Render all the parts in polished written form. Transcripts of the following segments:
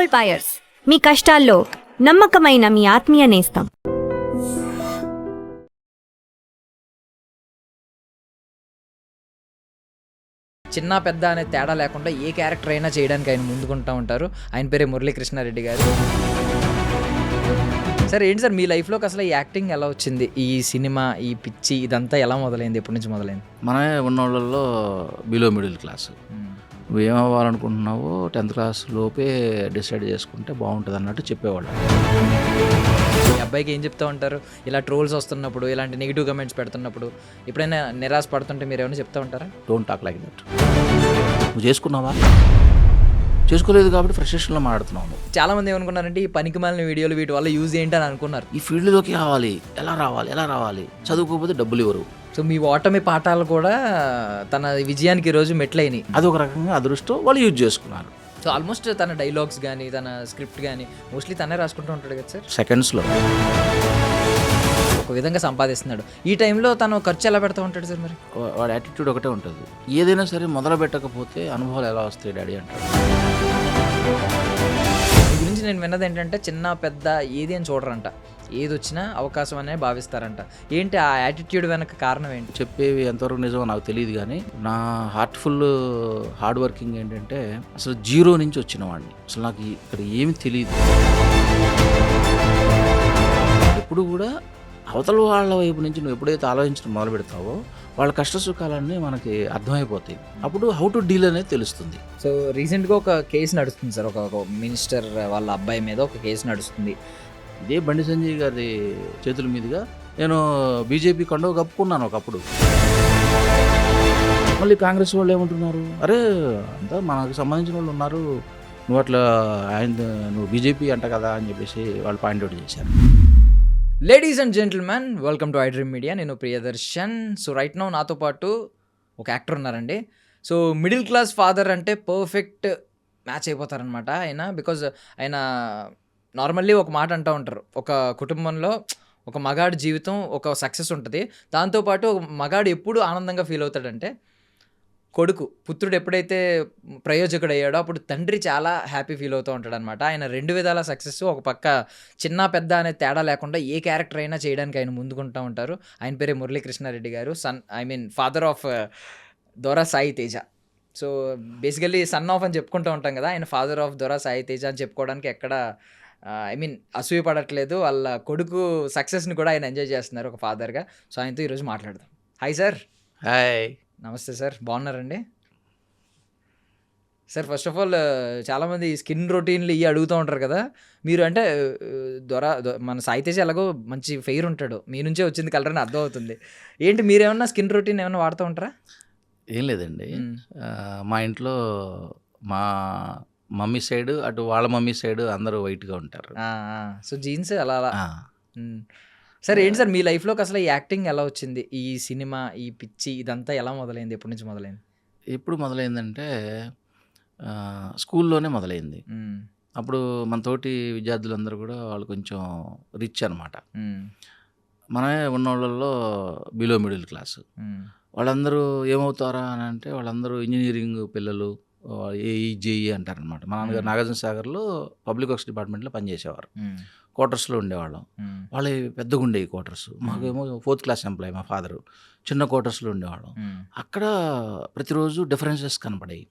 Gold buyers, మీ కష్టాల్లో నమ్మకమైన మీ ఆత్మీయ నేస్తం. చిన్న పెద్ద అనే తేడా లేకుండా ఏ క్యారెక్టర్ అయినా చేయడానికి ఆయన ముందుకుంటూ ఉంటారు. ఆయన పేరే మురళీకృష్ణారెడ్డి గారు. సార్ ఏంటి సార్ మీ లైఫ్లోకి అసలు ఈ యాక్టింగ్ ఎలా వచ్చింది? ఈ సినిమా, ఈ పిచ్చి ఇదంతా ఎలా మొదలైంది? ఎప్పటి నుంచి మొదలైంది? మనమే ఉన్న వాళ్ళల్లో బిలో మిడిల్ క్లాస్. నువ్వు ఏమవ్వాలనుకుంటున్నావో 10th క్లాస్ లోపే డిసైడ్ చేసుకుంటే బాగుంటుంది అన్నట్టు చెప్పేవాళ్ళు. ఈ అబ్బాయికి ఏం చెప్తూ ఉంటారు? ఇలా ట్రోల్స్ వస్తున్నప్పుడు, ఇలాంటి నెగిటివ్ కమెంట్స్ పెడుతున్నప్పుడు ఎప్పుడైనా నిరాశ పడుతుంటే మీరు ఏమైనా చెప్తూ ఉంటారా? Don't talk like that. నువ్వు చేసుకున్నావా? చేసుకోలేదు కాబట్టి ఫ్రస్ట్రేషన్లో మాట్లాడుతున్నావు. చాలామంది ఏమనుకున్నారంటే ఈ పనికిమాలిన వీడియోలు వీటి వల్ల యూజ్ ఏంటి అని అనుకున్నారు. ఈ ఫీల్డ్లోకి రావాలి, ఎలా రావాలి, చదువుకోకపోతే డబ్బులు ఇవ్వరు. సో మీ ఓటమి పాఠాలు కూడా తన విజయానికి ఈరోజు మెట్లయినాయి. అది ఒక రకంగా అదృష్టం, వాళ్ళు యూజ్ చేసుకున్నారు. సో ఆల్మోస్ట్ తన డైలాగ్స్ కానీ తన స్క్రిప్ట్ కానీ మోస్ట్లీ తనే రాసుకుంటూ ఉంటాడు కదా సార్. సెకండ్స్లో ఒక విధంగా సంపాదిస్తున్నాడు. ఈ టైంలో తను ఖర్చు ఎలా పెడతా ఉంటాడు సార్? మరి వాడి యాటిట్యూడ్ ఒకటే ఉంటుంది. ఏదైనా సరే మొదలు పెట్టకపోతే అనుభవాలు ఎలా వస్తాయి డాడీ అంటాడు. ఈ గురించి నేను విన్నది ఏంటంటే చిన్న పెద్ద ఏది అని చూడరంట, ఏది వచ్చినా అవకాశం అనే భావిస్తారంట. ఏంటి ఆ యాటిట్యూడ్ వెనక కారణం ఏంటి? చెప్పేవి ఎంతవరకు నిజమో నాకు తెలియదు, కానీ నా హార్ట్ఫుల్ హార్డ్ వర్కింగ్ ఏంటంటే అసలు జీరో నుంచి వచ్చిన వాడిని. అసలు నాకు ఇక్కడ ఏమి తెలియదు. ఎప్పుడు కూడా అవతల వాళ్ళ వైపు నుంచి నువ్వు ఎప్పుడైతే ఆలోచించడం మొదలు పెడతావో వాళ్ళ కష్ట సుఖాలన్నీ మనకి అర్థమైపోతాయి. అప్పుడు హౌ టు డీల్ అనేది తెలుస్తుంది. సో రీసెంట్గా ఒక కేసు నడుస్తుంది సార్, ఒక మినిస్టర్ వాళ్ళ అబ్బాయి మీద ఒక కేసు నడుస్తుంది. ఇదే బండి సంజయ్ గారి చేతుల మీదుగా నేను బీజేపీ కండువ కప్పుకున్నాను ఒకప్పుడు. మళ్ళీ కాంగ్రెస్ వాళ్ళు ఏమంటున్నారు, అరే అంతా మనకు సంబంధించిన వాళ్ళు ఉన్నారు, నువ్వు అట్లా నువ్వు బీజేపీ అంట కదా అని చెప్పేసి వాళ్ళు పాయింట్అవుట్ చేశారు. Ladies and gentlemen, welcome to iDream Media. నేను ప్రియదర్శన్. సో రైట్ నౌ నాతో పాటు ఒక యాక్టర్ ఉన్నారండి. సో మిడిల్ క్లాస్ ఫాదర్ అంటే పర్ఫెక్ట్ మ్యాచ్ అయిపోతారనమాట ఆయన. బికాజ్ ఆయన నార్మల్లీ ఒక మాట అంటూ ఉంటారు, ఒక కుటుంబంలో ఒక మగాడి జీవితం ఒక సక్సెస్ ఉంటుంది, దాంతోపాటు ఒక మగాడు ఎప్పుడు ఆనందంగా ఫీల్ అవుతాడంటే పుత్రుడు ఎప్పుడైతే ప్రయోజకుడు అయ్యాడో అప్పుడు తండ్రి చాలా హ్యాపీ ఫీల్ అవుతూ ఉంటాడు అనమాట. ఆయన 2 విధాల సక్సెస్. ఒక పక్క చిన్న పెద్ద అనే తేడా లేకుండా ఏ క్యారెక్టర్ అయినా చేయడానికి ఆయన ముందుకుంటూ ఉంటారు. ఆయన పేరే మురళీకృష్ణారెడ్డి గారు. ఫాదర్ ఆఫ్ దొరా Sai Teja. So basically son of అని చెప్పుకుంటూ ఉంటాం కదా, ఆయన ఫాదర్ ఆఫ్ దొరా సాయి తేజ అని చెప్పుకోవడానికి ఎక్కడ అసూయ పడట్లేదు. వాళ్ళ కొడుకు సక్సెస్ని కూడా ఆయన ఎంజాయ్ చేస్తున్నారు ఒక ఫాదర్గా. సో ఆయనతో ఈరోజు మాట్లాడదాం. Hi sir. హాయ్. నమస్తే సార్, బాగున్నారండి? సార్ ఫస్ట్ ఆఫ్ ఆల్ చాలామంది స్కిన్ రొటీన్లు ఇవి అడుగుతూ ఉంటారు కదా, మీరు అంటే మన సాయి తేజ ఎలాగో మంచి ఫెయిర్ ఉంటాడు, మీ నుంచే వచ్చింది కలర్ అని అర్థం అవుతుంది. ఏంటి మీరేమన్నా స్కిన్ రొటీన్ ఏమైనా వాడుతూ ఉంటారా? ఏం లేదండి, మా ఇంట్లో మా మమ్మీ సైడ్ అటు వాళ్ళ మమ్మీ సైడ్ అందరూ వైట్గా ఉంటారు. సో జీన్స్ అలా అలా. సార్ ఏంటి సార్ మీ లైఫ్లోకి అసలు ఈ యాక్టింగ్ ఎలా వచ్చింది? ఈ సినిమా, ఈ పిచ్చి ఇదంతా ఎలా మొదలైంది? ఎప్పటి నుంచి మొదలైంది? ఎప్పుడు మొదలైందంటే స్కూల్లోనే మొదలైంది. అప్పుడు మన తోటి విద్యార్థులందరూ కూడా వాళ్ళు కొంచెం రిచ్ అనమాట. మనమే ఉన్న వాళ్ళల్లో బిలో మిడిల్ క్లాస్. వాళ్ళందరూ ఏమవుతారా అని అంటే వాళ్ళందరూ ఇంజనీరింగ్ పిల్లలు, ఏఈ జేఈ అంటారనమాట. మా నాన్నగారు నాగార్జున సాగర్లో పబ్లిక్ వర్క్స్ డిపార్ట్మెంట్లో పనిచేసేవారు. క్వార్టర్స్లో ఉండేవాళ్ళం. వాళ్ళే పెద్దగా ఉండేవి క్వార్టర్స్. మాకేమో 4th క్లాస్ ఎంప్లాయీ మా ఫాదరు. చిన్న క్వార్టర్స్లో ఉండేవాళ్ళం. అక్కడ ప్రతిరోజు డిఫరెన్సెస్ కనపడాయి.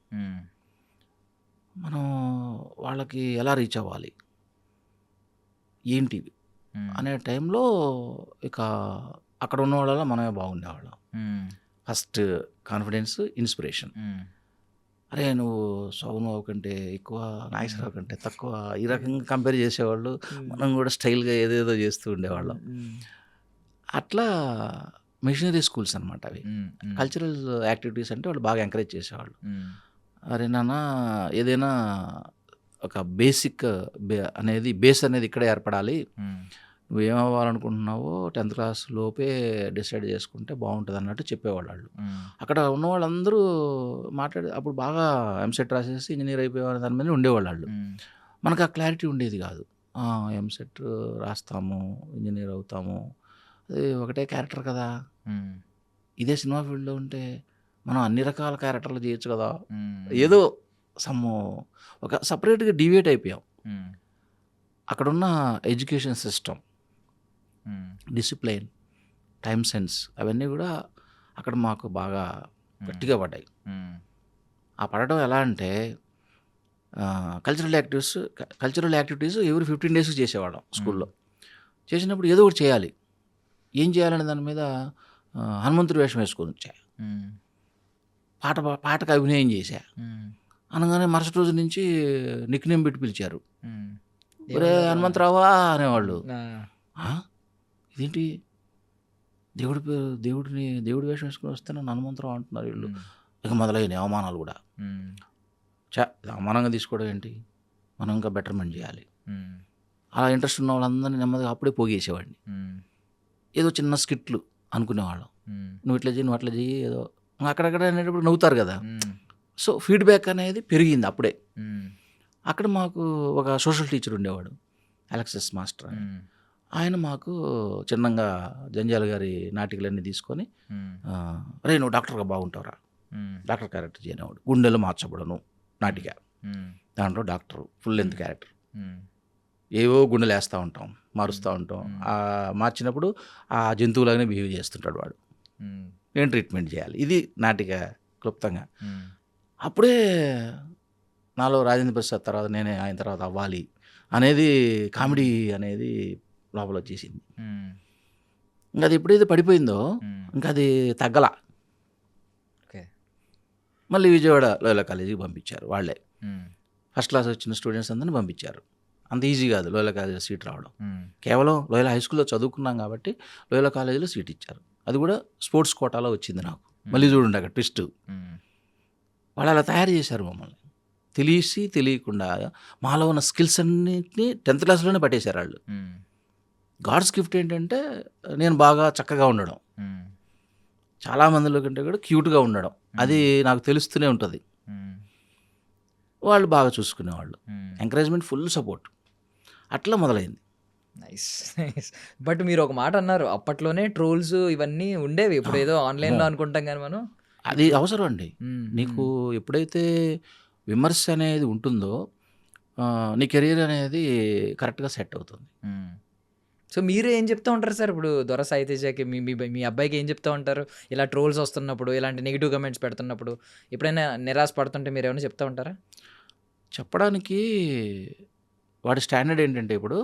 మనం వాళ్ళకి ఎలా రీచ్ అవ్వాలి ఏంటి అనే టైంలో ఇక అక్కడ ఉన్న వాళ్ళలో మనమే బాగుండేవాళ్ళం. First confidence, inspiration. అరే నువ్వు సోమరావు కంటే ఎక్కువ, నాగేశ్వరరావు కంటే తక్కువ, ఈ రకంగా కంపేర్ చేసేవాళ్ళు. మనం కూడా స్టైల్గా ఏదేదో చేస్తూ ఉండేవాళ్ళం. అట్లా మిషనరీ స్కూల్స్ అనమాట అవి. కల్చరల్ యాక్టివిటీస్ అంటే వాళ్ళు బాగా ఎంకరేజ్ చేసేవాళ్ళు. అరే నాన్న ఏదైనా ఒక బేసిక్ అనేది బేస్ అనేది ఇక్కడే ఏర్పడాలి, నువ్వు ఏమవ్వాలనుకుంటున్నావో 10th క్లాస్ లోపే డిసైడ్ చేసుకుంటే బాగుంటుంది అన్నట్టు చెప్పేవాళ్ళు వాళ్ళు. అక్కడ ఉన్న వాళ్ళందరూ అప్పుడు బాగా ఎంసెట్ రాసేసి ఇంజనీర్ అయిపోయేవారు దాని మీద ఉండేవాళ్ళు వాళ్ళు. మనకు ఆ క్లారిటీ ఉండేది కాదు. ఎంసెట్ రాస్తాము, ఇంజనీర్ అవుతాము, అది ఒకటే క్యారెక్టర్ కదా. ఇదే సినిమా ఫీల్డ్లో ఉంటే మనం అన్ని రకాల క్యారెక్టర్లు చేయొచ్చు కదా. ఏదో ఒక సపరేట్గా డివియేట్ అయిపోయాం అక్కడున్న education system, discipline, time sense అవన్నీ కూడా అక్కడ మాకు బాగా గట్టిగా పడ్డాయి. ఆ పడడం ఎలా అంటే కల్చరల్ యాక్టివిటీస్ ఎవరి 15 డేస్కి చేసేవాళ్ళం స్కూల్లో. చేసినప్పుడు ఏదో ఒకటి చేయాలి. ఏం చేయాలనే దాని మీద హనుమంతుడి వేషం వేసుకొని వచ్చా, పాటకు అభినయం చేశా. అనగానే మరుసటి రోజు నుంచి నిక్నేమ్ పెట్టి పిలిచారు. ఒరే హనుమంతరావా అనేవాళ్ళు. ఇదేంటి దేవుడి వేషం వేసుకొని వస్తే నన్ను హనుమంతరావు అంటున్నారు వీళ్ళు. ఇక మొదలైన అవమానాలు కూడా. అవమానంగా తీసుకోవడం ఏంటి, మనం ఇంకా బెటర్మెంట్ చేయాలి. అలా ఇంట్రెస్ట్ ఉన్న వాళ్ళందరినీ నెమ్మదిగా అప్పుడే పోగేసేవాడిని. ఏదో చిన్న స్కిట్లు అనుకునేవాళ్ళం. నువ్వు ఇట్లా చేయి, నువ్వు అట్లా చేయి, ఏదో అక్కడక్కడ అనేటప్పుడు నవ్వుతారు కదా. సో ఫీడ్బ్యాక్ అనేది పెరిగింది అప్పుడే. అక్కడ మాకు ఒక సోషల్ టీచర్ ఉండేవాడు, అలెక్సస్ మాస్టర్ అని. ఆయన మాకు చిన్నగా జంజాల గారి నాటికలన్నీ తీసుకొని, రే నువ్వు డాక్టర్గా బాగుంటావురా, డాక్టర్ క్యారెక్టర్ చేయనివాడు. గుండెలు మార్చబడను నాటిక, దాంట్లో డాక్టర్ ఫుల్ లెంత్ క్యారెక్టర్. ఏవో గుండెలు వేస్తూ ఉంటాం, మారుస్తూ ఉంటాం. మార్చినప్పుడు ఆ జంతువులాగానే బిహేవ్ చేస్తుంటాడు వాడు. ఏం ట్రీట్మెంట్ చేయాలి, ఇది నాటిక క్లుప్తంగా. అప్పుడే నాలో రాజేంద్ర ప్రసాద్ తర్వాత నేనే ఆయన తర్వాత అవ్వాలి అనేది, కామెడీ అనేది లోపల వచ్చేసింది. ఇంకా అది ఎప్పుడైతే పడిపోయిందో ఇంకా అది తగ్గల. మళ్ళీ విజయవాడ లోయలా కాలేజీకి పంపించారు వాళ్ళే. ఫస్ట్ క్లాస్ వచ్చిన స్టూడెంట్స్ అందరినీ పంపించారు. అంత ఈజీ కాదు లోయలా కాలేజీలో సీట్ రావడం. కేవలం లోయలా హై స్కూల్లో చదువుకున్నాం కాబట్టి లోయలా కాలేజీలో సీట్ ఇచ్చారు. అది కూడా స్పోర్ట్స్ కోటాలో వచ్చింది నాకు. మళ్ళీ చూడండి అక్కడ ట్విస్ట్. వాళ్ళు అలా తయారు చేశారు మమ్మల్ని, తెలియకుండా మాలో ఉన్న స్కిల్స్ అన్నింటినీ 10th క్లాస్లోనే పట్టేశారు వాళ్ళు. గాడ్స్ గిఫ్ట్ ఏంటంటే నేను బాగా చక్కగా ఉండడం, చాలామందిలో కంటే కూడా క్యూట్గా ఉండడం, అది నాకు తెలుస్తూనే ఉంటుంది. వాళ్ళు బాగా చూసుకునేవాళ్ళు, ఎంకరేజ్మెంట్, ఫుల్ సపోర్ట్. అట్లా మొదలైంది. Nice nice. బట్ మీరు ఒక మాట అన్నారు, అప్పట్లోనే ట్రోల్స్ ఇవన్నీ ఉండేవి, ఇప్పుడు ఏదో ఆన్లైన్లో అనుకుంటాం కానీ మనం. అది అవసరం అండి. నీకు ఎప్పుడైతే విమర్శ అనేది ఉంటుందో నీ కెరీర్ అనేది కరెక్ట్గా సెట్ అవుతుంది. సో మీరు ఏం చెప్తూ ఉంటారు సార్ ఇప్పుడు దొర సాయి తేజకి, మీ అబ్బాయికి ఏం చెప్తూ ఉంటారు ఇలా ట్రోల్స్ వస్తున్నప్పుడు, ఇలాంటి నెగిటివ్ కమెంట్స్ పెడుతున్నప్పుడు? ఎప్పుడైనా నిరాశ పడుతుంటే మీరు ఏమైనా చెప్తూ ఉంటారా? చెప్పడానికి వాడి స్టాండర్డ్ ఏంటంటే, ఇప్పుడు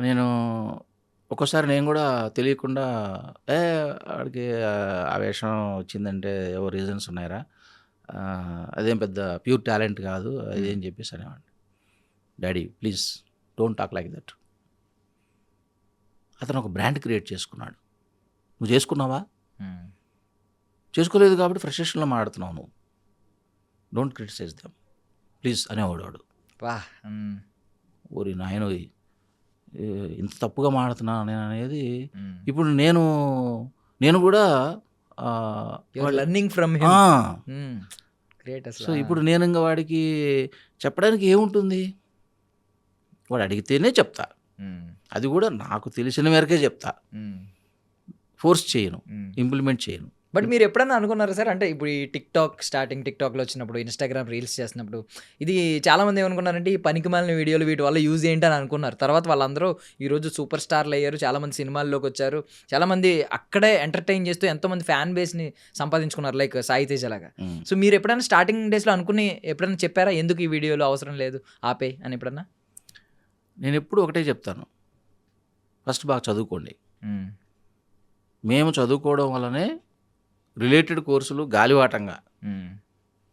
నేను ఒక్కోసారి నేను కూడా తెలియకుండా వాడికి ఆ వేషం వచ్చిందంటే ఏవో రీజన్స్ ఉన్నాయరా, అదేం పెద్ద ప్యూర్ టాలెంట్ కాదు అదేం చెప్పేసి అనేవాడిని. Daddy please don't talk like that. అతను ఒక బ్రాండ్ క్రియేట్ చేసుకున్నాడు. నువ్వు చేసుకున్నావా? చేసుకోలేదు కాబట్టి ఫ్రస్ట్రేషన్లో మాట్లాడుతున్నావు నువ్వు. డోంట్ క్రిటిసైజ్ దెమ్ ప్లీజ్ అనేవాడు వాడు. ఓరి నాయన, ఇంత తప్పుగా మాడుతున్నా నేను అనేది. ఇప్పుడు నేను కూడా లర్నింగ్ ఫ్రమ్ గ్రేట్. సో ఇప్పుడు నేను ఇంకా వాడికి చెప్పడానికి ఏముంటుంది, వాడు అడిగితేనే చెప్తా. అది కూడా నాకు తెలిసిన మేరకే చెప్తా, ఫోర్స్ చేయను, ఇంప్లిమెంట్ చేయను. బట్ మీరు ఎప్పుడన్నా అనుకున్నారా సార్, అంటే ఇప్పుడు ఈ టిక్టాక్లో వచ్చినప్పుడు, ఇన్స్టాగ్రామ్ రీల్స్ చేసినప్పుడు, ఇది చాలామంది ఏమనుకున్నారంటే ఈ పనికిమాలిన వీడియోలు వీటి వల్ల యూజ్ ఏంటి అని అనుకున్నారు. తర్వాత వాళ్ళందరూ ఈరోజు సూపర్ స్టార్లు అయ్యారు, చాలామంది సినిమాల్లోకి వచ్చారు, చాలామంది అక్కడే ఎంటర్టైన్ చేస్తూ ఎంతోమంది ఫ్యాన్ బేస్ని సంపాదించుకున్నారు, లైక్ సాయి తేజ లాగా. సో మీరు ఎప్పుడైనా స్టార్టింగ్ డేస్లో అనుకుని ఎప్పుడైనా చెప్పారా, ఎందుకు ఈ వీడియోలు అవసరం లేదు ఆపే అని ఎప్పుడన్నా? నేను ఎప్పుడు ఒకటే చెప్తాను, ఫస్ట్ బాగా చదువుకోండి. మేము చదువుకోవడం వల్లనే రిలేటెడ్ కోర్సులు గాలివాటంగా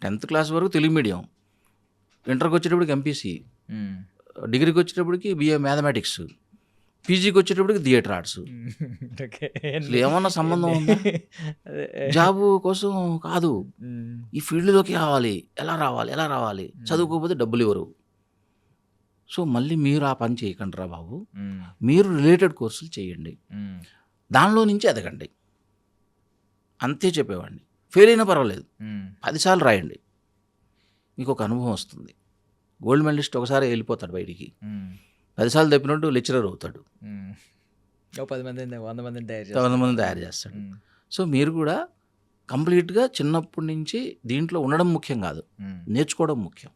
10th క్లాస్ వరకు తెలుగు మీడియం, ఇంటర్కి వచ్చేటప్పటికి ఎంపీసీ, డిగ్రీకి వచ్చేటప్పటికి BA మ్యాథమెటిక్స్, పీజీకి వచ్చేటప్పటికి థియేటర్ ఆర్ట్స్. అసలు ఏమన్నా సంబంధం ఉందా? జాబు కోసం కాదు, ఈ ఫీల్డ్లోకి రావాలి, ఎలా రావాలి, చదువుకోకపోతే డబ్బులు ఇవ్వరు. సో మళ్ళీ మీరు ఆ పని చేయకండి రా బాబు, మీరు రిలేటెడ్ కోర్సులు చేయండి, దానిలో నుంచి ఎదగండి, అంతే చెప్పేవాడిని. ఫెయిల్ అయినా పర్వాలేదు, 10 సార్లు రాయండి, మీకు ఒక అనుభవం వస్తుంది. గోల్డ్ మెడలిస్ట్ ఒకసారి వెళ్ళిపోతాడు బయటికి, 10 సార్లు తప్పినట్టు లెక్చరర్ అవుతాడు, 10 మందిని తయారు చేస్తాడు. సో మీరు కూడా కంప్లీట్గా చిన్నప్పటి నుంచి దీంట్లో ఉండడం ముఖ్యం కాదు, నేర్చుకోవడం ముఖ్యం.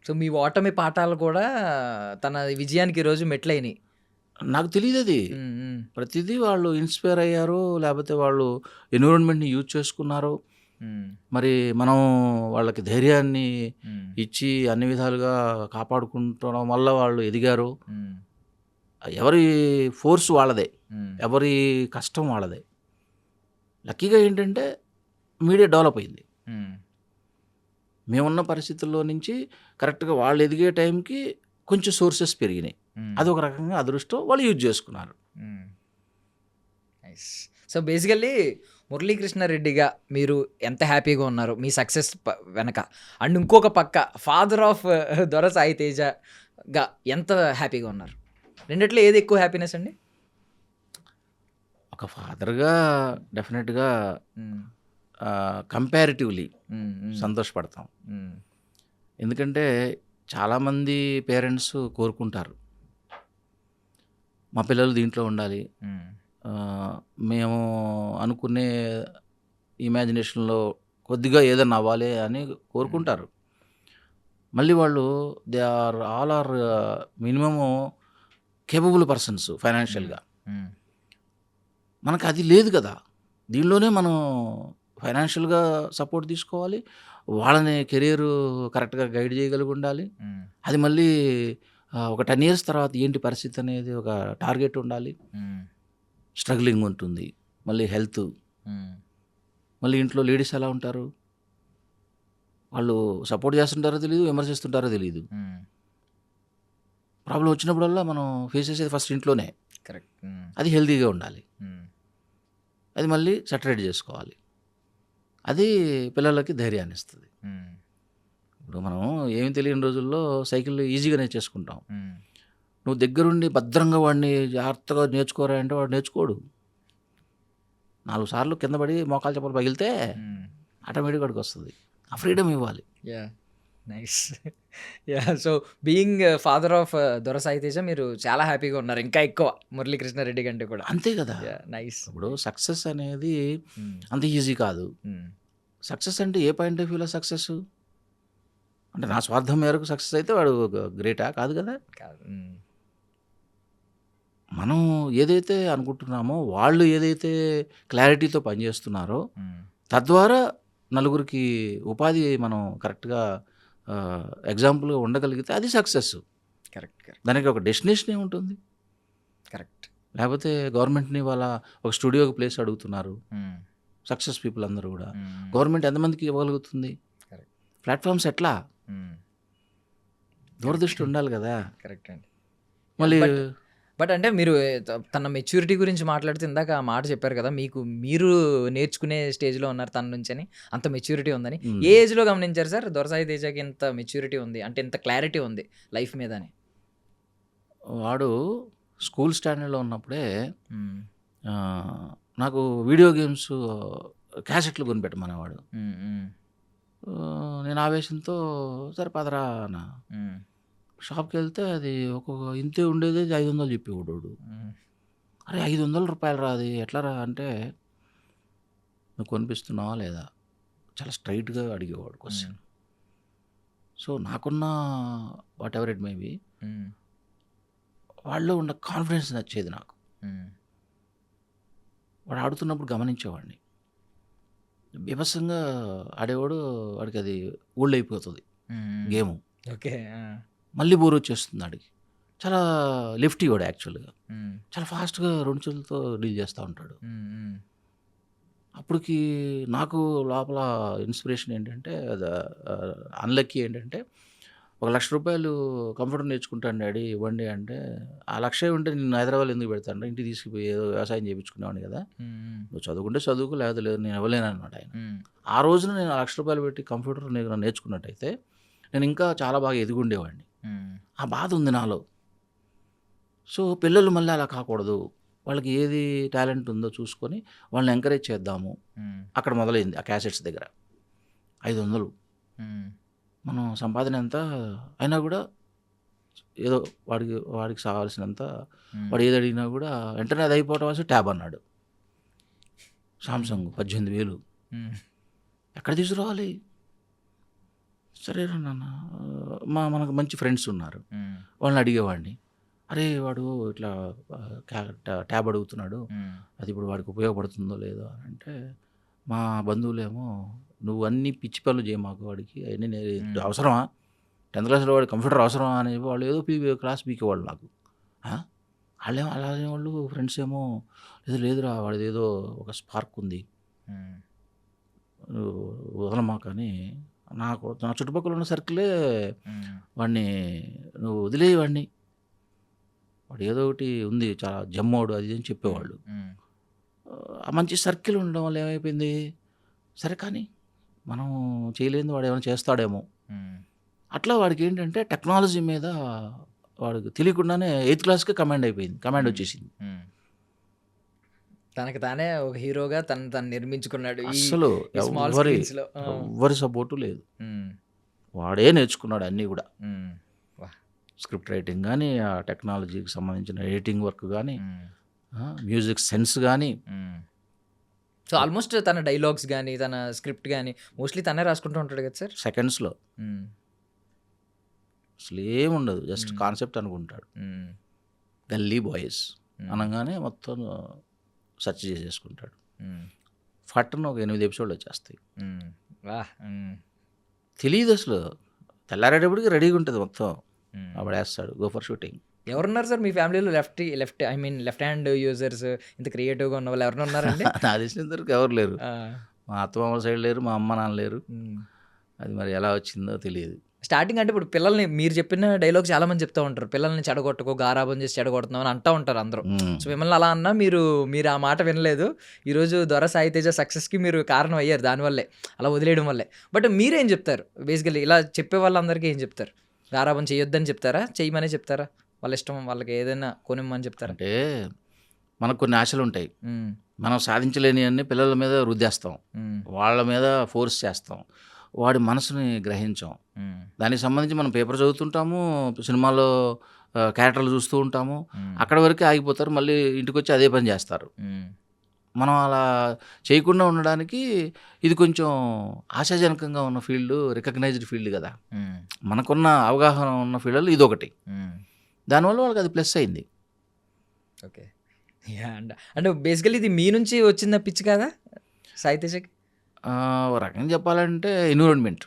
సో మీ ఓటమి పాఠాలు కూడా తన విజయానికి ఈరోజు మెట్లయినాయి. నాకు తెలియదది. హ్మ్. హ్మ్. ప్రతిదీ వాళ్ళు ఇన్‌స్పైర్ అయ్యారు. లేపోతే వాళ్ళు ఎన్విరాన్మెంట్‌ని యూజ్ చేసుకున్నారు. హ్మ్. మరి మనం వాళ్ళకి ధైర్యాన్ని హ్మ్. ఇచ్చి అన్ని విధాలుగా కాపాడుకుంటడం వల్ల వాళ్ళు ఎదిగారు. హ్మ్. ఎవరి ఫోర్స్ వాళ్ళదే. హ్మ్. ఎవరి కష్టం వాళ్ళదే. లక్కీగా ఏంటంటే మీడియా డెవలప్ అయింది. హ్మ్. మేమున్న పరిస్థితుల్లో నుంచి కరెక్ట్‌గా వాళ్ళు ఎదిగే టైంకి కొంచెం సోర్సెస్ పెరిగినాయి. హ్మ్. అదొక రకంగా అదృష్టం. వాళ్ళు యూజ్ చేసుకున్నారు. హ్మ్. నైస్. సో బేసికల్లీ మురళీకృష్ణారెడ్డిగా మీరు ఎంత హ్యాపీగా ఉన్నారు మీ సక్సెస్ వెనక? అండ్ ఇంకొక పక్క ఫాదర్ ఆఫ్ దొర సాయి తేజగా ఎంత హ్యాపీగా ఉన్నారు? రెండిట్లో ఏది ఎక్కువ హ్యాపీనెస్ అండి? ఒక ఫాదర్‌గా డెఫినిట్‌గా హ్మ్. కంపారిటివ్‌లీ హ్మ్. హ్మ్. సంతోషపడతాం. హ్మ్. ఎందుకంటే చాలామంది పేరెంట్స్ కోరుకుంటారు. మా పిల్లలు దీంట్లో ఉండాలి. హ్మ్. మేము అనుకునే ఇమాజినేషన్‌లో కొద్దిగా ఏదన్నా అవ్వాలి అని హ్మ్. కోరుకుంటారు. మళ్ళీ వాళ్ళు they are minimum capable persons hmm. ఫైనాన్షియల్‌గా. హ్మ్. మనకు అది లేదు కదా! దీనిలోనే మనం ఫైనాన్షియల్‌గా సపోర్ట్ తీసుకోవాలి. వాళ్ళని కెరియరు కరెక్ట్‌గా గైడ్ చేయగలిగి ఉండాలి. హ్మ్. అది మళ్ళీ ఒక 10 ఇయర్స్ తర్వాత ఏంటి పరిస్థితి అనేది ఒక టార్గెట్ ఉండాలి. హ్మ్. స్ట్రగ్లింగ్ ఉంటుంది. మళ్ళీ హెల్త్. హ్మ్. మళ్ళీ ఇంట్లో లేడీస్ ఎలా ఉంటారు? వాళ్ళు సపోర్ట్ చేస్తుంటారో తెలీదు, విమర్శిస్తుంటారో తెలీదు. హ్మ్. ప్రాబ్లమ్ వచ్చినప్పుడల్లా మనం ఫేస్ చేసేది ఫస్ట్ ఇంట్లోనే. కరెక్ట్. హ్మ్. అది హెల్తీగా ఉండాలి. హ్మ్. అది మళ్ళీ సెటరేట్ చేసుకోవాలి. అది పిల్లలకి ధైర్యాన్నిస్తది. హ్మ్. ఇప్పుడు మనం ఏమి తెలియని రోజుల్లో సైకిల్ ఈజీగా నేర్చేసుకుంటాం. హ్మ్. నువ్వు దగ్గరుండి భద్రంగా వాడిని జాగ్రత్తగా నేర్చుకోరా అంటే వాడు నేర్చుకోడు. 4 సార్లు కింద పడి మోకాలు చెప్పులు పగిలితే హ్మ్. ఆటోమేటిక్‌గా వాడికొస్తది. ఆ ఫ్రీడమ్ ఇవ్వాలి. Yeah! Nice. Yeah! So being father of దొర సాయి తేజ మీరు చాలా హ్యాపీగా ఉన్నారు. ఇంకా ఎక్కువ మురళీకృష్ణారెడ్డి కంటే కూడా. అంతే కదా! యాహ్! నైస్. ఇప్పుడు సక్సెస్ అనేది హ్మ్. అంత ఈజీ కాదు. హ్మ్. సక్సెస్ అంటే ఏ పాయింట్ ఆఫ్ వ్యూలో సక్సెస్? అంటే నా స్వార్థం మేరకు సక్సెస్ అయితే వాడు గ్రేటా? కాదు కదా! కాదు. హ్మ్. మనం ఏదైతే అనుకుంటున్నామో, వాళ్ళు ఏదైతే క్లారిటీతో పనిచేస్తున్నారో, హ్మ్. తద్వారా నలుగురికి ఉపాధి మనం కరెక్ట్‌గా ఎగ్జాంపుల్‌గా ఉండగలిగితే అది సక్సెస్. కరెక్ట్. కరెక్ట్. దానికి ఒక డెస్టినేషన్ ఏముంటుంది? కరెక్ట్. లేపోతే గవర్నమెంట్‌ని ఇవాళ ఒక స్టూడియోకి ప్లేస్ అడుగుతున్నారు. హ్మ్. సక్సెస్ పీపుల్ అందరూ గూడా. హ్మ్. గవర్నమెంట్ ఎంతమందికి ఇవ్వగలుగుతుంది? కరెక్ట్. ప్లాట్‌ఫార్మ్స్ ఎట్లా? హ్మ్. దూరదృష్టి కరెక్ట్. ఉండాలి గదా! కరెక్ట్ అండి. మళ్ళీ బట్ అంటే మీరు తన మెచ్యూరిటీ గురించి మాట్లాడుతూ ఇందాక ఆ మాట చెప్పారు కదా! మీరు నేర్చుకునే స్టేజ్‌లో ఉన్నారు తన నుంచని. అంత మెచ్యూరిటీ ఉందని. ఏ హ్మ్. ఏజ్‌లో గమనించారు సార్? దొరసాయి తేజకి ఇంత మెచ్యూరిటీ ఉంది. అంటే ఇంత క్లారిటీ ఉంది లైఫ్ మీద అని? వాడు స్కూల్ స్టాండర్డ్‌లో ఉన్నప్పుడే హ్మ్. ఆహ్, నాకు వీడియో గేమ్స్ క్యాసెట్లు కొనిపెట్టమనేవాడు. హ్మ్. హ్మ్. నేను ఆవేశంతో సరే పదరా అన్నా. హ్మ్. షాప్‌కెళ్తే అది ఇంతే ఉండేది 500 చెప్పేవాడు వాడు. హ్మ్. అరే! రూ. 500 అది ఎట్లరా అంటే, నువ్వు కొనిపిస్తున్నావా లేదా? చాలా స్ట్రెయిట్‌గా అడిగేవాడు హ్మ్. క్వెషన్. సో, నాకున్న వాటెవర్ ఇట్ మే బి హ్మ్. వాడిలో ఉన్న కాన్ఫిడెన్స్ నచ్చేది నాకు. హ్మ్. వాడు ఆడుతున్నప్పుడు గమనించేవాడిని. బీభత్సంగా ఆడేవాడు. వాడికది ఓల్డ్ అయిపోతది హ్మ్. గేము. ఓకే. ఆ! మళ్ళీ బోరొచ్చేస్తుంది ఆడికి. చాలా లెఫ్టీ వాడు యాక్చువల్‌గా. హ్మ్. చాలా ఫాస్ట్‌గా 2 చేతులతో డీల్ చేస్తా ఉంటాడు. హ్మ్. హ్మ్. అప్పటికి నాకు లోపల ఇన్స్పిరేషన్ ఏంటంటే అన్‌లక్కీ ఏంటంటే, ఒక రూ. 1,00,000 కంప్యూటర్ నేర్చుకుంటాను డాడీ ఇవ్వండి అంటే, ఆ 1,00,000 ఉంటే నిన్ను హైదరాబాద్‌లో ఎందుకు పెడతానురా ఇంటికి తీసుకుపోయి ఏదో వ్యవసాయం చేపించుకునేవాడిని కదా! హ్మ్. నువ్వు చదువుకుంటే చదువుకో లేకపోతే లేదు నేను ఇవ్వలేనన్నాడు ఆయన. హ్మ్. ఆ రోజున నేను ఆ రూ. 1,00,000 పెట్టి కంప్యూటర్ నేర్చుకున్నట్టయితే, నేను ఇంకా చాలా బాగా ఎదిగుండేవాడిని. హ్మ్. ఆ బాధ ఉంది నాలో. సో, పిల్లలు మళ్ళీ అలా కాకూడదు. వాళ్ళకి ఏది టాలెంట్ ఉందో చూసుకొని వాళ్ళని ఎంకరేజ్ చేద్దాము. హ్మ్. అక్కడ మొదలైంది ఆ క్యాసెట్స్ దగ్గర. 500 హ్మ్. మనం సంపాదన ఎంత అయినా గూడా ఏదో వాడికి కావాల్సినంత హ్మ్. వాడు ఏది అడిగినా గూడా వెంటనే అది అయిపోవటం వల్ల ట్యాబ్ అన్నాడు. సామ్‌సంగ్ 18,000 హ్మ్. ఎక్కడ తీసుకురావాలి? సరేరా నాన్న మనకు మంచి ఫ్రెండ్స్ ఉన్నారు, వాళ్ళని అడిగేవాడిని. అరే వాడు ఇట్లా ట్యాబ్ అడుగుతున్నాడు, అది ఇప్పుడు వాడికి ఉపయోగపడుతుందో లేదో అని అంటే, మా బంధువులేమో నువ్వు అన్ని పిచ్చి పనులు చేయ మాకు, వాడికి అవన్నీ అవసరమా, 10th క్లాస్లో వాడి కంప్యూటర్ అవసరమా అని వాళ్ళు ఏదో క్లాస్ పీకేవాళ్ళు నాకు. వాళ్ళేమో అలా అనేవాళ్ళు. ఫ్రెండ్స్ ఏమో లేదురా వాడిది ఏదో ఒక స్పార్క్ ఉంది, వదలమా. కానీ నా చుట్టుపక్కల ఉన్న సర్కిలే వాడిని నువ్వు వదిలేయి, వాడు ఏదో ఒకటి ఉంది చాలా జమ్మోడు అది అని చెప్పేవాళ్ళు. ఆ మంచి సర్కిల్ ఉండడం వల్ల ఏమైపోయింది, సరే కానీ మనం చేయలేని వాడు ఏమైనా చేస్తాడేమో. అట్లా వాడికి ఏంటంటే టెక్నాలజీ మీద వాడికి తెలియకుండానే 8th క్లాస్కే కమాండ్ వచ్చేసింది. తనకు తానే ఒక హీరోగా తను నిర్మించుకున్నాడు. అసలు ఎవ్వరి సపోర్టు లేదు, వాడే నేర్చుకున్నాడు అన్నీ కూడా. స్క్రిప్ట్ రైటింగ్ కానీ, ఆ టెక్నాలజీకి సంబంధించిన ఎడిటింగ్ వర్క్ కానీ, మ్యూజిక్ సెన్స్ కానీ. సో ఆల్మోస్ట్ తన డైలాగ్స్ కానీ, తన స్క్రిప్ట్ కానీ మోస్ట్లీ తనే రాసుకుంటూ ఉంటాడు కదా సార్. సెకండ్స్లో అసలు ఏముండదు, జస్ట్ కాన్సెప్ట్ అనుకుంటాడు. గల్లీ బాయ్స్ అనగానే మొత్తం సెర్చ్ చేసేసుకుంటాడు. ఫట్టను ఒక 8 ఎపిసోడ్లు వచ్చేస్తాయి. తెలియదు అసలు, తెల్లారేటప్పటికి రెడీగా ఉంటుంది మొత్తం. అప్పుడేస్తాడు గో ఫర్ షూటింగ్. ఎవరున్నారు సార్ మీ ఫ్యామిలీలో లెఫ్ట్ హ్యాండ్ యూజర్స్ ఇంత క్రియేటివ్గా ఉన్న వాళ్ళు ఎవరైనా ఉన్నారండి? నా తెలిసినంత వరకు ఎవరు లేరు. మా అత్తమామల సైడ్ లేరు, మా అమ్మ నాన్న లేరు. అది మరి ఎలా వచ్చిందో తెలియదు. స్టార్టింగ్ అంటే ఇప్పుడు పిల్లల్ని మీరు చెప్పిన డైలాగ్ చాలా మంది చెప్తూ ఉంటారు, పిల్లల్ని చెడగొట్టుకో, గారాబం చేసి చెడగొడుతున్నాం అని అంటూ ఉంటారు అందరూ. సో మిమ్మల్ని అలా అన్నా మీరు ఆ మాట వినలేదు. ఈరోజు దొర సాయి తేజ సక్సెస్కి మీరు కారణం అయ్యారు దానివల్లే, అలా వదిలేయడం వల్లే. బట్ మీరేం చెప్తారు బేసికలీ ఇలా చెప్పే వాళ్ళందరికీ ఏం చెప్తారు? గారాబం చేయొద్దని చెప్తారా, చేయమనే చెప్తారా, వాళ్ళ ఇష్టం వాళ్ళకి ఏదైనా కొనిమ్మని చెప్తారా? అంటే మనకు కొన్ని ఆశలు ఉంటాయి, మనం సాధించలేని అన్ని పిల్లల మీద రుద్దేస్తాం, వాళ్ళ మీద ఫోర్స్ చేస్తాం, వాడి మనసుని గ్రహించాం. దానికి సంబంధించి మనం పేపర్ చదువుతుంటాము, సినిమాలో క్యారెక్టర్లు చూస్తూ ఉంటాము, అక్కడ వరకే ఆగిపోతారు, మళ్ళీ ఇంటికి వచ్చి అదే పని చేస్తారు. మనం అలా చేయకుండా ఉండడానికి ఇది కొంచెం ఆశాజనకంగా ఉన్న ఫీల్డ్, రికగ్నైజ్డ్ ఫీల్డ్ కదా, మనకున్న అవగాహన ఉన్న ఫీల్డ్లో ఇది ఒకటి. దానివల్ల వాళ్ళకి అది ప్లస్ అయింది. ఓకే, అంటే బేసికలీ ఇది మీ నుంచి వచ్చిన పిచ్చి కదా సాయి తేజకి? ఒక రకంగా చెప్పాలంటే ఎన్విరాన్మెంట్.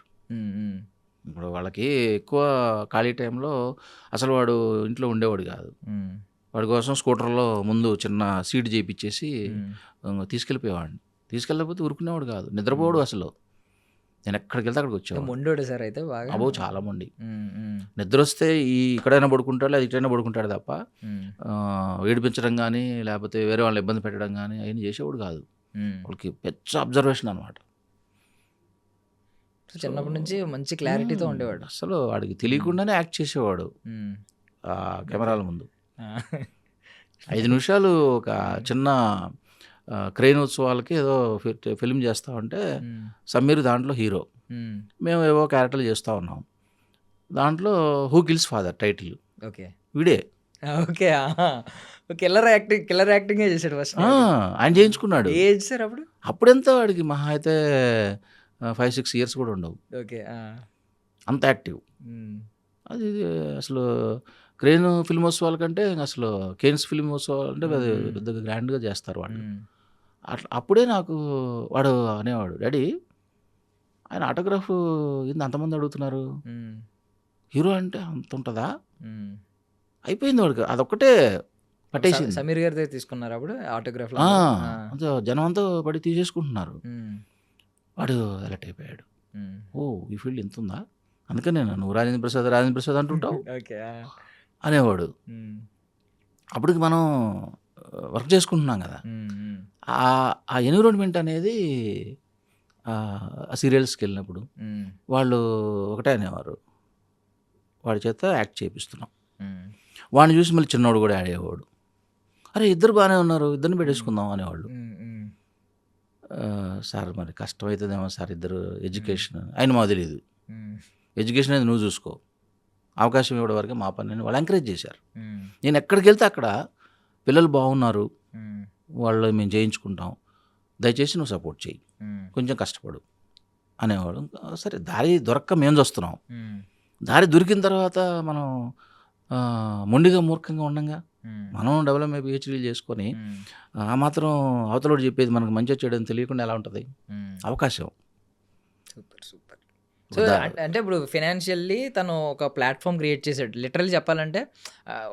ఇప్పుడు వాళ్ళకి ఎక్కువ ఖాళీ టైంలో అసలు వాడు ఇంట్లో ఉండేవాడు కాదు. వాడి కోసం స్కూటర్లో ముందు చిన్న సీట్ చేయించేసి తీసుకెళ్ళిపోయేవాడిని. తీసుకెళ్ళకపోతే ఊరుకునేవాడు కాదు, నిద్రపోవాడు అసలు. నేను ఎక్కడికి వెళ్తే అక్కడికి వచ్చాను. మొండోడు సార్ అయితే బాగా. అబ్బో చాలా మొండి. నిద్ర వస్తే ఇక్కడైనా పడుకుంటాడు, అది ఇటైనా పడుకుంటాడు తప్ప ఏడిపించడం కానీ లేకపోతే వేరే వాళ్ళని ఇబ్బంది పెట్టడం కానీ అవన్నీ చేసేవాడు కాదు. వాళ్ళకి పెద్ద అబ్జర్వేషన్ అనమాట. చిన్నప్పటి నుంచి మంచి క్లారిటీతో ఉండేవాడు. అసలు వాడికి తెలియకుండానే యాక్ట్ చేసేవాడు కెమెరాల ముందు. 5 నిమిషాలు ఒక చిన్న క్రెయిన్ ఉత్సవాలకి ఏదో ఫిల్మ్ చేస్తా ఉంటే సమీర్ దాంట్లో హీరో, మేము ఏవో క్యారెక్టర్లు చేస్తూ ఉన్నాం. దాంట్లో who kills father title okay వీడే. ఓకే, కిల్లర్ యాక్టింగ్ చేశాడు ఫస్ట్. ఆయన చేయించుకున్నాడు. ఏజ్ సార్ అప్పుడు? అప్పుడెంత వాడికి మహా అయితే 5-6 ఇయర్స్ కూడా ఉండవు. ఓకే, అంత యాక్టివ్. అది అసలు క్రెయిన్ ఫిల్మ్ ఉత్సవాల కంటే అసలు కేన్స్ ఫిల్మ్ ఉత్సవాలు అంటే పెద్దగా గ్రాండ్గా చేస్తారు వాళ్ళు. అట్లా అప్పుడే నాకు వాడు అనేవాడు, డాడీ ఆయన ఆటోగ్రాఫ్ ఏంది అంతమంది అడుగుతున్నారు, హీరో అంటే అంత ఉంటుందా? అయిపోయింది వాడికి, అదొక్కటే పట్టేసింది. సమీర్ గారి దగ్గర తీసుకున్నారు అప్పుడు ఆటోగ్రాఫ్, జనం అంతా పడి తీసేసుకుంటున్నారు. వాడు అలర్ట్ అయిపోయాడు, ఓ ఈ ఫీల్డ్ ఎంత ఉందా, అందుకనే నువ్వు రాజేంద్ర ప్రసాద్ అంటుంటావు అనేవాడు. అప్పటికి మనం వర్క్ చేసుకుంటున్నాం కదా, ఆ ఎన్విరాన్మెంట్ అనేది ఆ సీరియల్స్కి వెళ్ళినప్పుడు వాళ్ళు ఒకటే అనేవారు, వాడి చేత యాక్ట్ చేపిస్తున్నాం. వాడిని చూసి మళ్ళీ చిన్నవాడు కూడా యాడ్ అయ్యేవాడు, అరే ఇద్దరు బాగానే ఉన్నారు, ఇద్దరిని పెట్టేసుకుందాం అనేవాళ్ళు. సార్ మరి కష్టమవుతుందేమో సార్, ఇద్దరు ఎడ్యుకేషన్ ఆయన మాకు తెలియదు, ఎడ్యుకేషన్ అనేది నువ్వు చూసుకో, అవకాశం ఇవ్వడం వరకు మా పని అని వాళ్ళు ఎంకరేజ్ చేశారు. నేను ఎక్కడికి వెళ్తే అక్కడ పిల్లలు బాగున్నారు, వాళ్ళు మేము చేయించుకుంటాం, దయచేసి నువ్వు సపోర్ట్ చేయి, కొంచెం కష్టపడు అనేవాడు. సరే దారి దొరక్క మేము చూస్తున్నాం. దారి దొరికిన తర్వాత మనం మొండిగా మూర్ఖంగా ఉండంగా. మనం డెవలప్మెంట్ పిహెచ్డీలు చేసుకొని ఆ మాత్రం అవతలోడు చెప్పేది మనకు మంచి చెడు తెలియకుండా ఎలా ఉంటుంది అవకాశం. Super super. సో అంటే ఇప్పుడు ఫినాన్షియల్లీ తను ఒక ప్లాట్ఫామ్ క్రియేట్ చేశాడు. లిటరల్లీ చెప్పాలంటే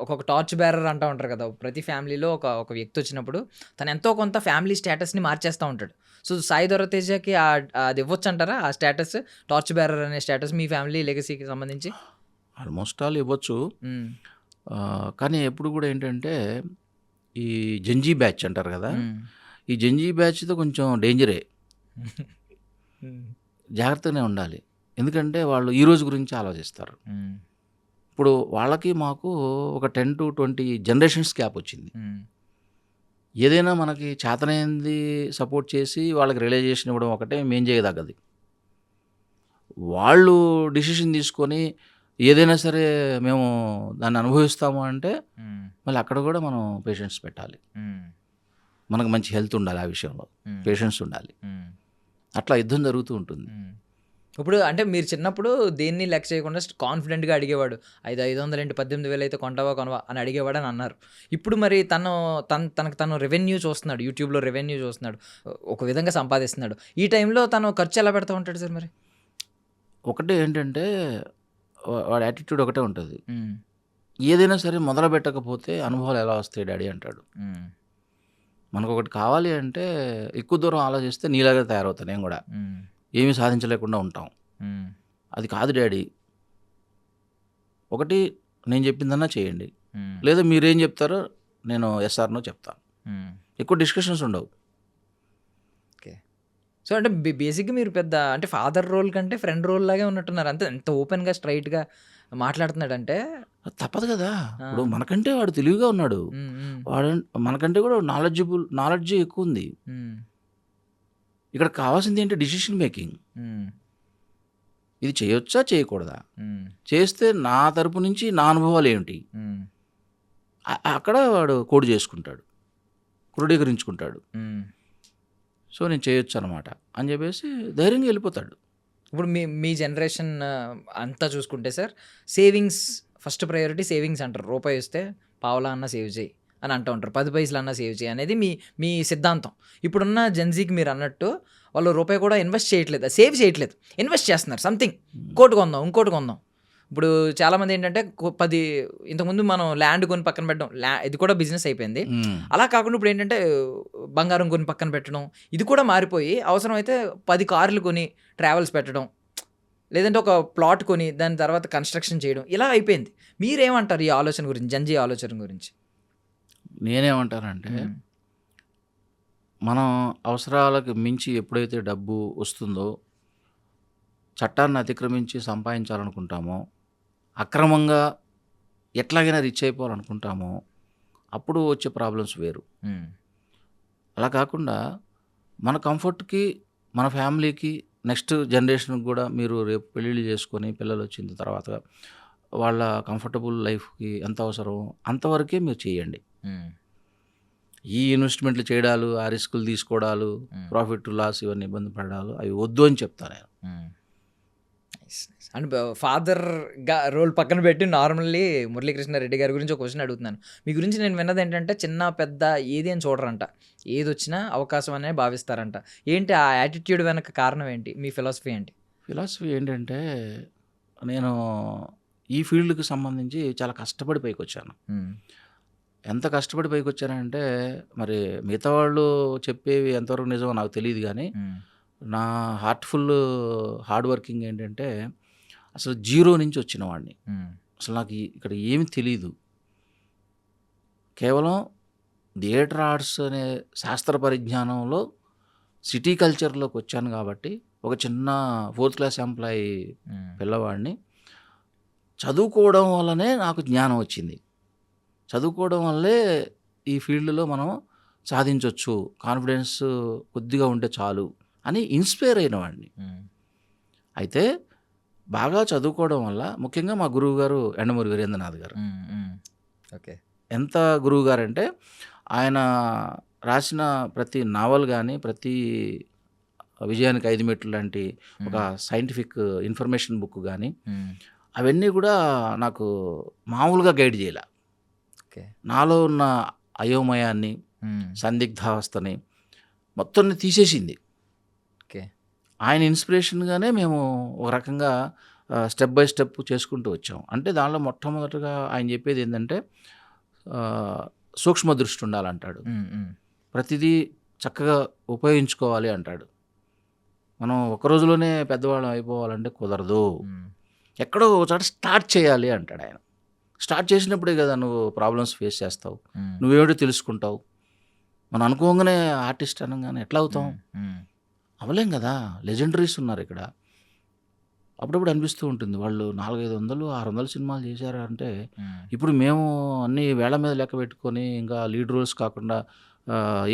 ఒక్కొక్క టార్చ్ బేరర్ అంటూ ఉంటారు కదా, ప్రతి ఫ్యామిలీలో ఒక వ్యక్తి వచ్చినప్పుడు తను ఎంతో కొంత ఫ్యామిలీ స్టేటస్ని మార్చేస్తూ ఉంటాడు. సో సాయి ధరమ్ అది ఇవ్వచ్చు అంటారా ఆ స్టేటస్, టార్చ్ బేరర్ అనే స్టేటస్ మీ ఫ్యామిలీ లెగసీకి సంబంధించి? ఆల్మోస్ట్ ఆల్ ఇవ్వచ్చు. కానీ ఎప్పుడు కూడా ఏంటంటే ఈ జంజీ బ్యాచ్ అంటారు కదా, ఈ జంజీ బ్యాచ్తో కొంచెం డేంజరే, జాగ్రత్తగానే ఉండాలి. ఎందుకంటే వాళ్ళు ఈ రోజు గురించి ఆలోచిస్తారు. ఇప్పుడు వాళ్ళకి మాకు ఒక 10 to 20 జనరేషన్స్ గ్యాప్ వచ్చింది. ఏదైనా మనకి చేతనైంది సపోర్ట్ చేసి వాళ్ళకి రియలైజేషన్ ఇవ్వడం ఒకటే మేం చేయదగ్గది. వాళ్ళు డిసిషన్ తీసుకొని ఏదైనా సరే మేము దాన్ని అనుభవిస్తాము అంటే మళ్ళీ అక్కడ కూడా మనం పేషెన్స్ పెట్టాలి. మనకు మంచి హెల్త్ ఉండాలి, ఆ విషయంలో పేషెన్స్ ఉండాలి. అట్లా యుద్ధం జరుగుతూ ఉంటుంది. ఇప్పుడు అంటే మీరు చిన్నప్పుడు దేన్ని లెక్క చేయకుండా కాన్ఫిడెంట్గా అడిగేవాడు, 500 ఏంటి 18,000 అయితే కొంటావా కొనవా అని అడిగేవాడు అని అన్నారు. ఇప్పుడు మరి తనకు రెవెన్యూ చూస్తున్నాడు, యూట్యూబ్లో రెవెన్యూ చూస్తున్నాడు, ఒక విధంగా సంపాదిస్తున్నాడు. ఈ టైంలో తను ఖర్చు ఎలా పెడతా ఉంటాడు సార్ మరి? ఒకటే ఏంటంటే వాడి యాటిట్యూడ్ ఒకటే ఉంటుంది. ఏదైనా సరే మొదలు పెట్టకపోతే అనుభవాలు ఎలా వస్తాయి డాడీ అంటాడు. మనకు ఒకటి కావాలి అంటే ఎక్కువ దూరం ఆలోచిస్తే నీలాగా తయారవుతాను నేను కూడా, ఏమీ సాధించలేకుండా ఉంటాం. అది కాదు డాడీ, ఒకటి నేను చెప్పిందన్నా చేయండి, లేదా మీరేం చెప్తారో నేను ఎస్ఆర్నో చెప్తాను. ఎక్కువ డిస్కషన్స్ ఉండవు. ఓకే. సో అంటే బేసిక్గా మీరు పెద్ద అంటే ఫాదర్ రోల్ కంటే ఫ్రెండ్ రోల్ లాగే ఉన్నట్టున్నారు. అంతే, ఎంత ఓపెన్గా స్ట్రైట్గా మాట్లాడుతున్నాడంటే తప్పదు కదా. ఇప్పుడు మనకంటే వాడు తెలివిగా ఉన్నాడు, వాడు మనకంటే కూడా నాలెడ్జ్ ఎక్కువ ఉంది. ఇక్కడ కావాల్సింది ఏంటి? Decision making. ఇది చేయొచ్చా చేయకూడదా, చేస్తే నా తరపు నుంచి నా అనుభవాలు ఏమిటి, అక్కడ వాడు కోడ్ చేసుకుంటాడు, క్రోడీకరించుకుంటాడు. సో నేను చేయొచ్చు అనమాట అని చెప్పేసి ధైర్యంగా వెళ్ళిపోతాడు. ఇప్పుడు మీ జనరేషన్ అంతా చూసుకుంటే sir, savings first priority. Savings అంటారు, రూపాయి వస్తే పావలా అన్న సేవ్ చేయి అని అంటూ ఉంటారు, 10 పైసలు అన్న సేవ్ చేయి అనేది మీ సిద్ధాంతం. ఇప్పుడున్న జెన్జీకి మీరు అన్నట్టు వాళ్ళు రూపాయి కూడా ఇన్వెస్ట్ చేయట్లేదు, సేవ్ చేయట్లేదు, ఇన్వెస్ట్ చేస్తున్నారు. సంథింగ్ ఇంకోటి కొందాం. ఇప్పుడు చాలామంది ఏంటంటే ఇంతకుముందు మనం ల్యాండ్ కొని పక్కన పెట్టడం, ఇది కూడా బిజినెస్ అయిపోయింది. అలా కాకుండా ఇప్పుడు ఏంటంటే బంగారం కొని పక్కన పెట్టడం, ఇది కూడా మారిపోయి అవసరమైతే 10 కార్లు కొని ట్రావెల్స్ పెట్టడం, లేదంటే ఒక ప్లాట్ కొని దాని తర్వాత కన్స్ట్రక్షన్ చేయడం, ఇలా అయిపోయింది. మీరేమంటారు ఈ ఆలోచన గురించి, జంజీ ఆలోచన గురించి? నేనేమంటానంటే మనం అవసరాలకు మించి ఎప్పుడైతే డబ్బు వస్తుందో, చట్టాన్ని అతిక్రమించి సంపాదించాలనుకుంటామో, అక్రమంగా ఎట్లాగైనా రిచ్ అయిపోవాలనుకుంటామో, అప్పుడు వచ్చే ప్రాబ్లమ్స్ వేరు. అలా కాకుండా మన కంఫర్ట్కి, మన ఫ్యామిలీకి, నెక్స్ట్ జనరేషన్కి కూడా మీరు రేపు పెళ్ళిళ్ళు చేసుకొని పిల్లలు వచ్చిన తర్వాత వాళ్ళ కంఫర్టబుల్ లైఫ్కి ఎంత అవసరం అంతవరకే మీరు చేయండి. ఈ ఇన్వెస్ట్మెంట్లు చేయడాలు, ఆ రిస్కులు తీసుకోవడాలు, ప్రాఫిట్ లాస్ ఇవన్నీ ఇబ్బంది పడాలు అవి వద్దు అని చెప్తాను నేను. అండ్ ఫాదర్గా రోల్ పక్కన పెట్టి నార్మల్లీ మురళీకృష్ణారెడ్డి గారి గురించి ఒక క్వశ్చన్ అడుగుతున్నాను. మీ గురించి నేను విన్నది ఏంటంటే చిన్న పెద్ద ఏది అని చూడరంట, ఏది వచ్చినా అవకాశం అనే భావిస్తారంట. ఏంటి ఆ యాటిట్యూడ్ వెనక కారణం ఏంటి? మీ ఫిలాసఫీ ఏంటి? ఫిలాసఫీ ఏంటంటే నేను ఈ ఫీల్డ్కి సంబంధించి చాలా కష్టపడి పైకి వచ్చాను. ఎంత కష్టపడి పైకి వచ్చానంటే మరి మిగతా వాళ్ళు చెప్పేవి ఎంతవరకు నిజమో నాకు తెలియదు, కానీ నా హార్డ్ వర్కింగ్ ఏంటంటే అసలు 0 నుంచి వచ్చిన వాడిని. అసలు నాకు ఇక్కడ ఏమి తెలీదు, కేవలం థియేటర్ ఆర్ట్స్ అనే శాస్త్ర పరిజ్ఞానంలో సిటీ కల్చర్లోకి వచ్చాను. కాబట్టి ఒక చిన్న 4th క్లాస్ ఎంప్లాయీ పిల్లవాడిని చదువుకోవడం వల్లనే నాకు జ్ఞానం వచ్చింది. చదువుకోవడం వల్లే ఈ ఫీల్డ్లో మనం సాధించవచ్చు, కాన్ఫిడెన్స్ కొద్దిగా ఉంటే చాలు అని ఇన్స్పైర్ అయిన వాడిని. అయితే బాగా చదువుకోవడం వల్ల, ముఖ్యంగా మా గురువు గారు ఎండమూరి వీరేంద్రనాథ్ గారు. ఓకే. ఎంత గురువు గారు అంటే ఆయన రాసిన ప్రతి నావల్ కానీ, ప్రతి విజయానికి 5 మెట్లు లాంటి ఒక సైంటిఫిక్ ఇన్ఫర్మేషన్ బుక్ కానీ అవన్నీ కూడా నాకు మామూలుగా గైడ్ చేయాల. ఓకే. నాలో ఉన్న అయోమయాన్ని, సందిగ్ధావస్థని మొత్తాన్ని తీసేసింది. ఓకే. ఆయన ఇన్స్పిరేషన్గానే మేము ఒక రకంగా స్టెప్ బై స్టెప్ చేసుకుంటూ వచ్చాం. అంటే దానిలో మొట్టమొదటిగా ఆయన చెప్పేది ఏంటంటే సూక్ష్మ దృష్టి ఉండాలంటాడు. ప్రతిదీ చక్కగా ఉపయోగించుకోవాలి అంటాడు. మనం ఒక రోజులోనే పెద్దవాళ్ళం అయిపోవాలంటే కుదరదు. ఎక్కడో ఒక చోట స్టార్ట్ చేయాలి అంటాడు ఆయన. స్టార్ట్ చేసినప్పుడే కదా నువ్వు ప్రాబ్లమ్స్ ఫేస్ చేస్తావు, నువ్వేమిటో తెలుసుకుంటావు. మనం అనుకోగానే ఆర్టిస్ట్ అనగానే ఎట్లా అవుతాం? అవలేం కదా. లెజెండరీస్ ఉన్నారు ఇక్కడ. అప్పుడప్పుడు అనిపిస్తూ ఉంటుంది, వాళ్ళు 400-500, 600 సినిమాలు చేశారు అంటే ఇప్పుడు మేము అన్ని వేళ మీద లెక్క పెట్టుకొని ఇంకా లీడ్ రోల్స్ కాకుండా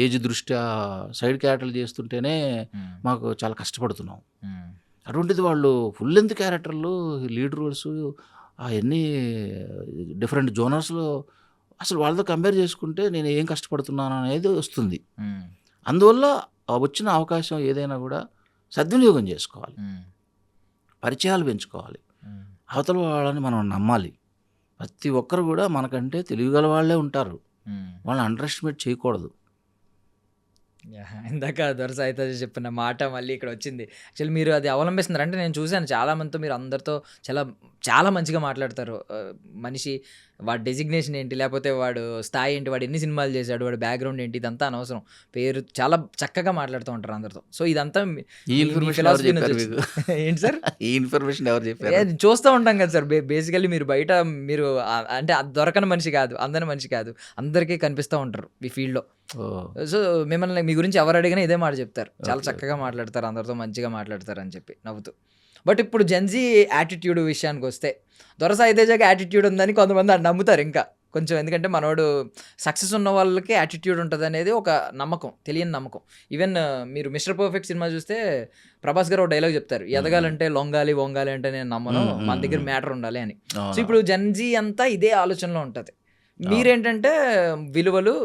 ఏజ్ దృష్ట్యా సైడ్ క్యారెక్టర్లు చేస్తుంటేనే మాకు చాలా కష్టపడుతున్నాం. అటువంటిది వాళ్ళు ఫుల్ లెంత్ క్యారెక్టర్లు, లీడ్ రోల్స్ అవన్నీ డిఫరెంట్ జోనర్స్లో అసలు వాళ్ళతో కంపేర్ చేసుకుంటే నేను ఏం కష్టపడుతున్నాను అనేది వస్తుంది. అందువల్ల వచ్చిన అవకాశం ఏదైనా కూడా సద్వినియోగం చేసుకోవాలి, పరిచయాలు పెంచుకోవాలి, అవతల వాళ్ళని మనం నమ్మాలి. ప్రతి ఒక్కరు కూడా మనకంటే తెలివిగల వాళ్ళే ఉంటారు, వాళ్ళని అండర్ ఎస్టిమేట్ చేయకూడదు. ఇందాక దొరస అయితే చెప్పిన మాట మళ్ళీ ఇక్కడ వచ్చింది. యాక్చువల్లీ మీరు అది అవలంబిస్తున్నారు. అంటే నేను చూశాను చాలా మందితో, మీరు అందరితో చాలా చాలా మంచిగా మాట్లాడతారు. మనిషి వాడి డెసిగ్నేషన్ ఏంటి, లేకపోతే వాడు స్థాయి ఏంటి, వాడు ఎన్ని సినిమాలు చేశాడు, వాడి బ్యాక్గ్రౌండ్ ఏంటి, ఇదంతా అనవసరం. పేరు చాలా చక్కగా మాట్లాడుతూ ఉంటారు అందరితో. సో ఇదంతా ఏంటి సార్, ఈ ఇన్ఫర్మేషన్ ఎవరు చెప్పారు? చూస్తూ ఉంటాం కదా సార్. బేసికల్లీ మీరు బయట మీరు అంటే దొరకని మనిషి కాదు, అందని మనిషి కాదు, అందరికీ కనిపిస్తూ ఉంటారు ఈ ఫీల్డ్లో. సో మిమ్మల్ని మీ గురించి ఎవరు అడిగినా ఇదే మాట చెప్తారు, చాలా చక్కగా మాట్లాడతారు, అందరితో మంచిగా మాట్లాడతారు అని చెప్పి నవ్వుతూ. బట్ ఇప్పుడు జెన్జీ యాటిట్యూడ్ విషయానికి వస్తే, దొరస ఐదేజాకి యాటిట్యూడ్ ఉందని కొంతమంది నమ్ముతారు ఇంకా కొంచెం. ఎందుకంటే మనోడు సక్సెస్ ఉన్న వాళ్ళకి యాటిట్యూడ్ ఉంటుంది అనేది ఒక నమ్మకం, తెలియని నమ్మకం. ఈవెన్ మీరు మిస్టర్ పర్ఫెక్ట్ సినిమా చూస్తే ప్రభాస్ గారు ఒక డైలాగ్ చెప్తారు, ఎదగాలంటే లొంగాలి వంగాలి అంటే నేను నమ్మను, మన దగ్గర మ్యాటర్ ఉండాలి అని. సో ఇప్పుడు జెన్జీ అంతా ఇదే ఆలోచనలో ఉంటుంది. మీరేంటంటే విలువలు,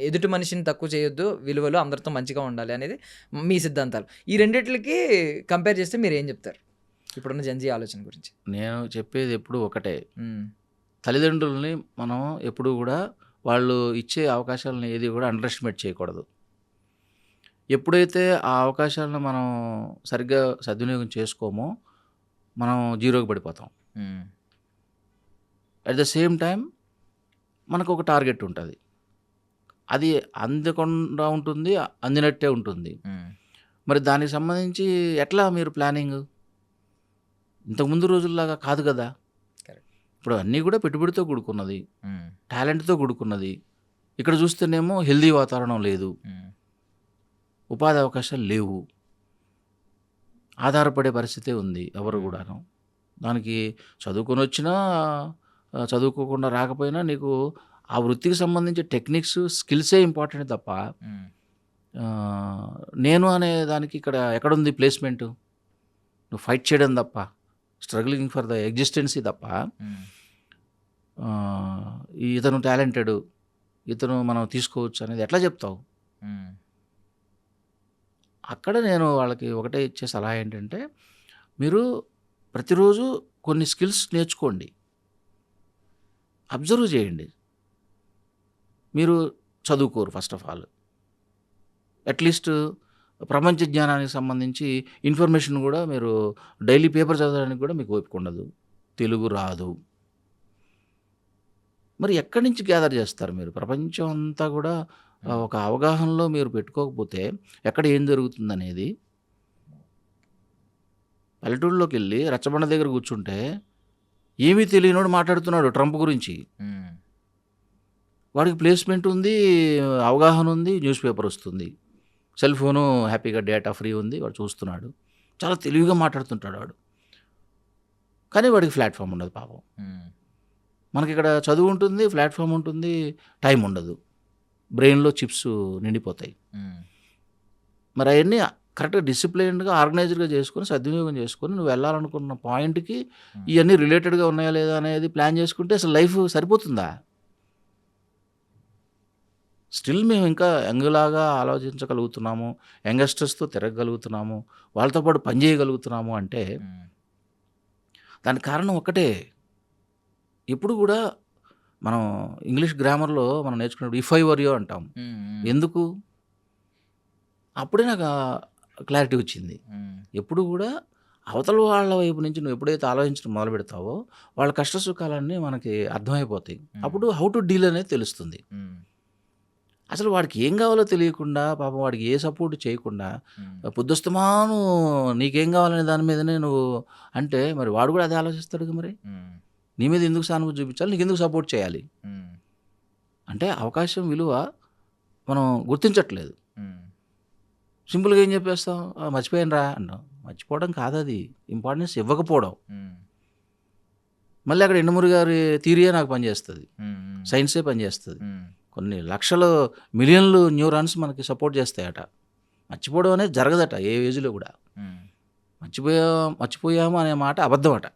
ఎదుటి మనిషిని తక్కువ చేయొద్దు, విలువలు, అందరితో మంచిగా ఉండాలి అనేది మీ సిద్ధాంతాలు. ఈ రెండిట్లకి కంపేర్ చేస్తే మీరు ఏం చెప్తారు ఇప్పుడున్న జెన్జీ ఆలోచన గురించి? నేను చెప్పేది ఎప్పుడు ఒకటే, తల్లిదండ్రులని మనం ఎప్పుడు కూడా వాళ్ళు ఇచ్చే అవకాశాలను ఏది కూడా అండర్ ఎస్టిమేట్ చేయకూడదు. ఎప్పుడైతే ఆ అవకాశాలను మనం సరిగ్గా సద్వినియోగం చేసుకోమో మనం జీరోకి పడిపోతాం. అట్ ద సేమ్ టైం మనకు ఒక టార్గెట్ ఉంటుంది, అది అందకుండా ఉంటుంది, అందినట్టే ఉంటుంది. మరి దానికి సంబంధించి ఎట్లా మీరు ప్లానింగ్? ఇంతకుముందు రోజుల్లాగా కాదు కదా. ఇప్పుడు అన్నీ కూడా పెట్టుబడితో కూడుకున్నది, టాలెంట్తో కూడుకున్నది. ఇక్కడ చూస్తేనేమో హెల్దీ వాతావరణం లేదు, ఉపాధి అవకాశాలు లేవు, ఆధారపడే పరిస్థితే ఉంది ఎవరు కూడాను. దానికి చదువుకొని వచ్చినా చదువుకోకుండా రాకపోయినా నీకు ఆ వృత్తికి సంబంధించి టెక్నిక్స్, స్కిల్సే ఇంపార్టెంట్ తప్ప నేను అనే దానికి ఇక్కడ ఎక్కడుంది ప్లేస్మెంటు? నువ్వు ఫైట్ చేయడం తప్ప, స్ట్రగ్లింగ్ ఫర్ ద ఎగ్జిస్టెన్సీ తప్ప ఇతను టాలెంటెడ్, ఇతను మనం తీసుకోవచ్చు అనేది ఎట్లా చెప్తావు? అక్కడ నేను వాళ్ళకి ఒకటే ఇచ్చే సలహా ఏంటంటే, మీరు ప్రతిరోజు కొన్ని స్కిల్స్ నేర్చుకోండి, అబ్జర్వ్ చేయండి. మీరు చదువుకోరు ఫస్ట్ ఆఫ్ ఆల్, అట్లీస్ట్ ప్రపంచ జ్ఞానానికి సంబంధించి ఇన్ఫర్మేషన్ కూడా మీరు డైలీ పేపర్ చదవడానికి కూడా మీకు ఓపిక ఉండదు, తెలుగు రాదు. మరి ఎక్కడి నుంచి గ్యాదర్ చేస్తారు మీరు? ప్రపంచం అంతా కూడా ఒక అవగాహనలో మీరు పెట్టుకోకపోతే ఎక్కడ ఏం జరుగుతుందనేది. పల్లెటూరులోకి వెళ్ళి రచ్చబండ దగ్గర కూర్చుంటే ఏమీ తెలియనోడు మాట్లాడుతున్నాడు ట్రంప్ గురించి. వాడికి ప్లేస్మెంట్ ఉంది, అవగాహన ఉంది, న్యూస్ పేపర్ వస్తుంది, సెల్ ఫోను హ్యాపీగా డేటా ఫ్రీ ఉంది, వాడు చూస్తున్నాడు, చాలా తెలివిగా మాట్లాడుతుంటాడు వాడు. కానీ వాడికి ప్లాట్ఫామ్ ఉండదు పాపం. మనకి ఇక్కడ చదువు ఉంటుంది, ప్లాట్ఫామ్ ఉంటుంది, టైం ఉండదు, బ్రెయిన్లో చిప్స్ నిండిపోతాయి. మరి అవన్నీ కరెక్ట్గా డిసిప్లైన్డ్గా ఆర్గనైజ్డ్గా చేసుకొని సద్వినియోగం చేసుకొని నువ్వు వెళ్ళాలనుకున్న పాయింట్కి ఇవన్నీ రిలేటెడ్గా ఉన్నాయా లేదా అనేది ప్లాన్ చేసుకుంటే అసలు లైఫ్ సరిపోతుందా? స్టిల్ మేము ఇంకా యంగ్‌లాగా ఆలోచించగలుగుతున్నాము. యంగస్టర్స్‌తో తిరగగలుగుతున్నాము. వాళ్ళతో పాటు పని చేయగలుగుతున్నాము అంటే హ్మ్. దానికి కారణం ఒక్కటే. ఎప్పుడు కూడా మనం ఇంగ్లీష్ గ్రామర్‌లో మనం నేర్చుకున్నప్పుడు ఇఫ్ ఐ వర్ యూ అంటాం. హ్మ్. హ్మ్. ఎందుకు? అప్పుడే నాకు క్లారిటీ వచ్చింది. హ్మ్. ఎప్పుడు కూడా అవతల వాళ్ళ వైపు నుంచి నువ్వు ఎప్పుడైతే ఆలోచించడం మొదలుపెడతావో వాళ్ళ కష్ట సుఖాలన్నీ మనకి అర్థమైపోతాయి. అప్పుడు హౌ టు డీల్ అనేది తెలుస్తుంది. హ్మ్. అసలు వాడికి ఏం కావాలో తెలియకుండా పాపం వాడికి ఏ సపోర్ట్ చేయకుండా హ్మ్. పొద్దుస్తమాను నీకేం కావాలనే దాని మీదనే నువ్వు అంటే మరి వాడు కూడా అదే ఆలోచిస్తాడుగా మరి. హ్మ్. నీ మీద ఎందుకు సానుభూతి చూపించాలి? నీకెందుకు సపోర్ట్ చేయాలి? హ్మ్. అంటే అవకాశం విలువ మనం గుర్తించట్లేదు. హ్మ్. సింపుల్‌గా ఏం చెప్పేస్తాం? మర్చిపోయానురా అంటాం. మర్చిపోవడం కాదది. ఇంపార్టెన్స్ ఇవ్వకపోవడం. హ్మ్. మళ్ళీ అక్కడ యండమూరి గారి థియరీయే నాకు పనిచేస్తది. హ్మ్. హ్మ్. సైన్సే పనిచేస్తది. హ్మ్. కొన్ని లక్షలు, మిలియన్‌లు న్యూరాన్స్ మనకి సపోర్ట్ చేస్తాయట. మర్చిపోవడం అనేది జరగదట ఏ ఏజ్‌లో కూడా. హ్మ్. మర్చిపోయాము అనే మాట అబద్ధమట.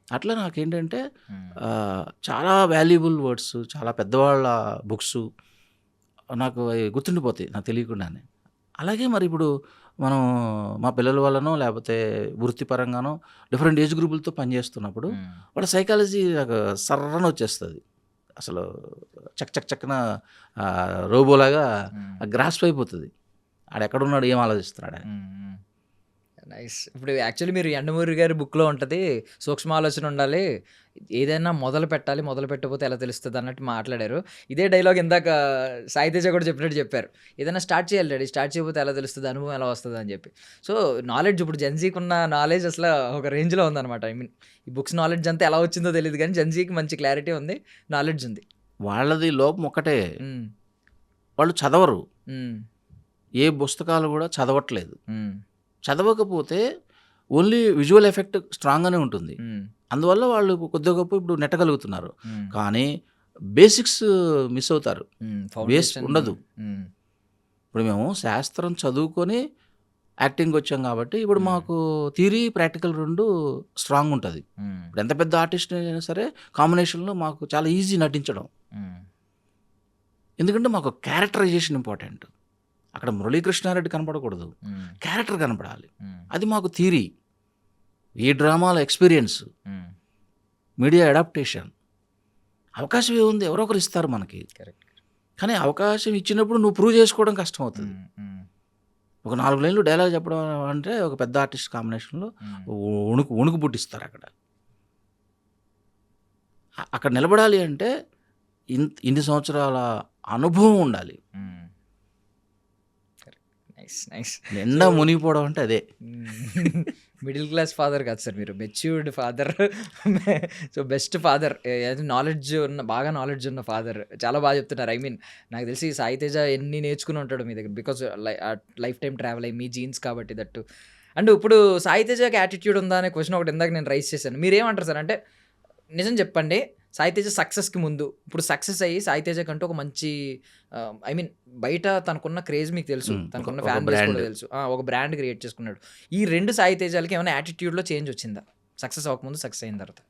అట్లా నాకేంటంటే హ్మ్. చాలా వాల్యుబుల్ వర్డ్స్, చాలా పెద్దవాళ్ళ బుక్సు నాకు అవి గుర్తుండిపోతాయి నాకు తెలియకుండానే. అలాగే మరి ఇప్పుడు మనం మా పిల్లల వల్లనో లేకపోతే వృత్తిపరంగానో డిఫరెంట్ ఏజ్ గ్రూపులతో పనిచేస్తున్నప్పుడు హ్మ్. వాళ్ళ సైకాలజీ నాకు సర్రన వచ్చేస్తది. అసలు చక్ చక్ చక్కన రోబోలాగా హ్మ్. గ్రాస్ప్ అయిపోతది. ఆడెక్కడున్నాడు? ఏం ఆలోచిస్తున్నాడని. హ్మ్. హ్మ్. నైస్. ఇప్పుడు యాక్చువల్లీ మీరు 'యండమూరి' గారి బుక్‌లో ఉంటది. సూక్ష్మాలోచన ఉండాలి. ఏదైనా మొదలు పెట్టాలి. మొదలు పెట్టకపోతే ఎలా తెలుస్తది అన్నట్టు మాట్లాడారు. ఇదే డైలాగ్ ఇందాక సాయి తేజ కూడా చెప్పినట్టు చెప్పారు. ఏదైనా స్టార్ట్ చేయాలి డాడీ. స్టార్ట్ చేయకపోతే ఎలా తెలుస్తది? అనుభవం ఎలా వస్తది అని చెప్పి. సో, నాలెడ్జ్ ఇప్పుడు జెన్‌జీకున్న నాలెడ్జ్ అసల ఒక రేంజ్‌లో ఉందన్నమాట. ఐ మీన్ ఈ బుక్స్ నాలెడ్జ్ అంతా ఎలా వచ్చిందో తెలీదు గానీ జెన్‌జీకి మంచి క్లారిటీ ఉంది. నాలెడ్జ్ ఉంది. వాళ్ళది లోపం ఒక్కటే. హ్మ్. వాళ్ళు చదవరు. హ్మ్. ఏ పుస్తకాలు కూడా చదవట్లేదు. హ్మ్. చదవకపోతే ఓన్లీ విజువల్ ఎఫెక్ట్ స్ట్రాంగ్‌గానే ఉంటుంది. హ్మ్. అందువల్ల వాళ్ళు కొద్దిగా గొప్పో ఇప్పుడు నెట్టగలుగుతున్నారు. హ్మ్. కానీ బేసిక్స్ మిస్ అవుతారు. హ్మ్. Base foundation. ఉండదు. హ్మ్. ఇప్పుడు మేము శాస్త్రం చదువుకొని యాక్టింగ్‌కొచ్చాం కాబట్టి ఇప్పుడు హ్మ్. మాకు థియరీ, ప్రాక్టికల్ 2 స్ట్రాంగ్ ఉంటది. హ్మ్. ఇప్పుడు ఎంత పెద్ద ఆర్టిస్ట్ అయినా సరే కాంబినేషన్‌లో మాకు చాలా ఈజీ నటించడం. హ్మ్. ఎందుకంటే మాకు క్యారెక్టరైజేషన్ ఇంపార్టెంట్. అక్కడ మురళీకృష్ణారెడ్డి కనపడకూడదు. హ్మ్. క్యారెక్టర్ కనపడాలి. హ్మ్. అది మాకు థియరీ. ఈ డ్రామాల ఎక్స్‌పీరియన్స్, హ్మ్. Media adaptation. అవకాశం ఏముంది? ఎవరో ఒకరు ఇస్తారు మనకి. కరెక్ట్. కానీ అవకాశం ఇచ్చినప్పుడు నువ్వు ప్రూవ్ చేసుకోవడం కష్టమవుతది. హ్మ్. హ్మ్. ఒక 4 లైన్‌లు డైలాగ్ చెప్పడం అంటే ఒక పెద్ద ఆర్టిస్ట్ కాంబినేషన్‌లో హ్మ్. వణుకు వణుకు పుట్టిస్తారక్కడ. అక్కడ నిలబడాలి అంటే ఇన్ని సంవత్సరాల అనుభవం ఉండాలి. హ్మ్. కరెక్ట్. నైస్. నైస్. సో, నిండా మునిగిపోవడం అంటే అదే. మిడిల్ క్లాస్ ఫాదర్ కాదు సార్ మీరు. Matured father. So, best father. Knowledge ఉన్న బాగా నాలెడ్జ్ ఉన్న ఫాదర్. చాలా బాగా చెప్తున్నారు. ఐ మీన్ నాకు తెలిసి సాయి తేజ ఎన్ని నేర్చుకుని ఉంటాడో మీ దగ్గర. బికాజ్ లైఫ్ టైమ్ ట్రావెల్ అయ్యి మీ జీన్స్ కాబట్టి దట్టు. అండ్ ఇప్పుడు సాయి తేజకి యాటిట్యూడ్ ఉందా అనే క్వెషన్ ఒకటి ఇందాక నేను రైజ్ చేశాను. మీరేమంటారు సార్? అంటే నిజం చెప్పండి. సాయి తేజ సక్సెస్‌కి ముందు, ఇప్పుడు సక్సెస్ అయ్యి సాయి తేజకంటూ ఒక మంచి ఐ మీన్ బయట తనకున్న క్రేజ్ మీకు తెలుసు. ఒక తనకున్న ఒక ఫ్యాన్ బేస్ కూడా బ్రాండ్. తెలుసు. ఒక బ్రాండ్ క్రియేట్ చేసుకున్నాడు. ఈ 2 సాయి తేజాలకి ఏమైనా యాటిట్యూడ్‌లో చేంజ్ వచ్చిందా? సక్సెస్ అవ్వకముందు, సక్సెస్ అయిన తర్వాత?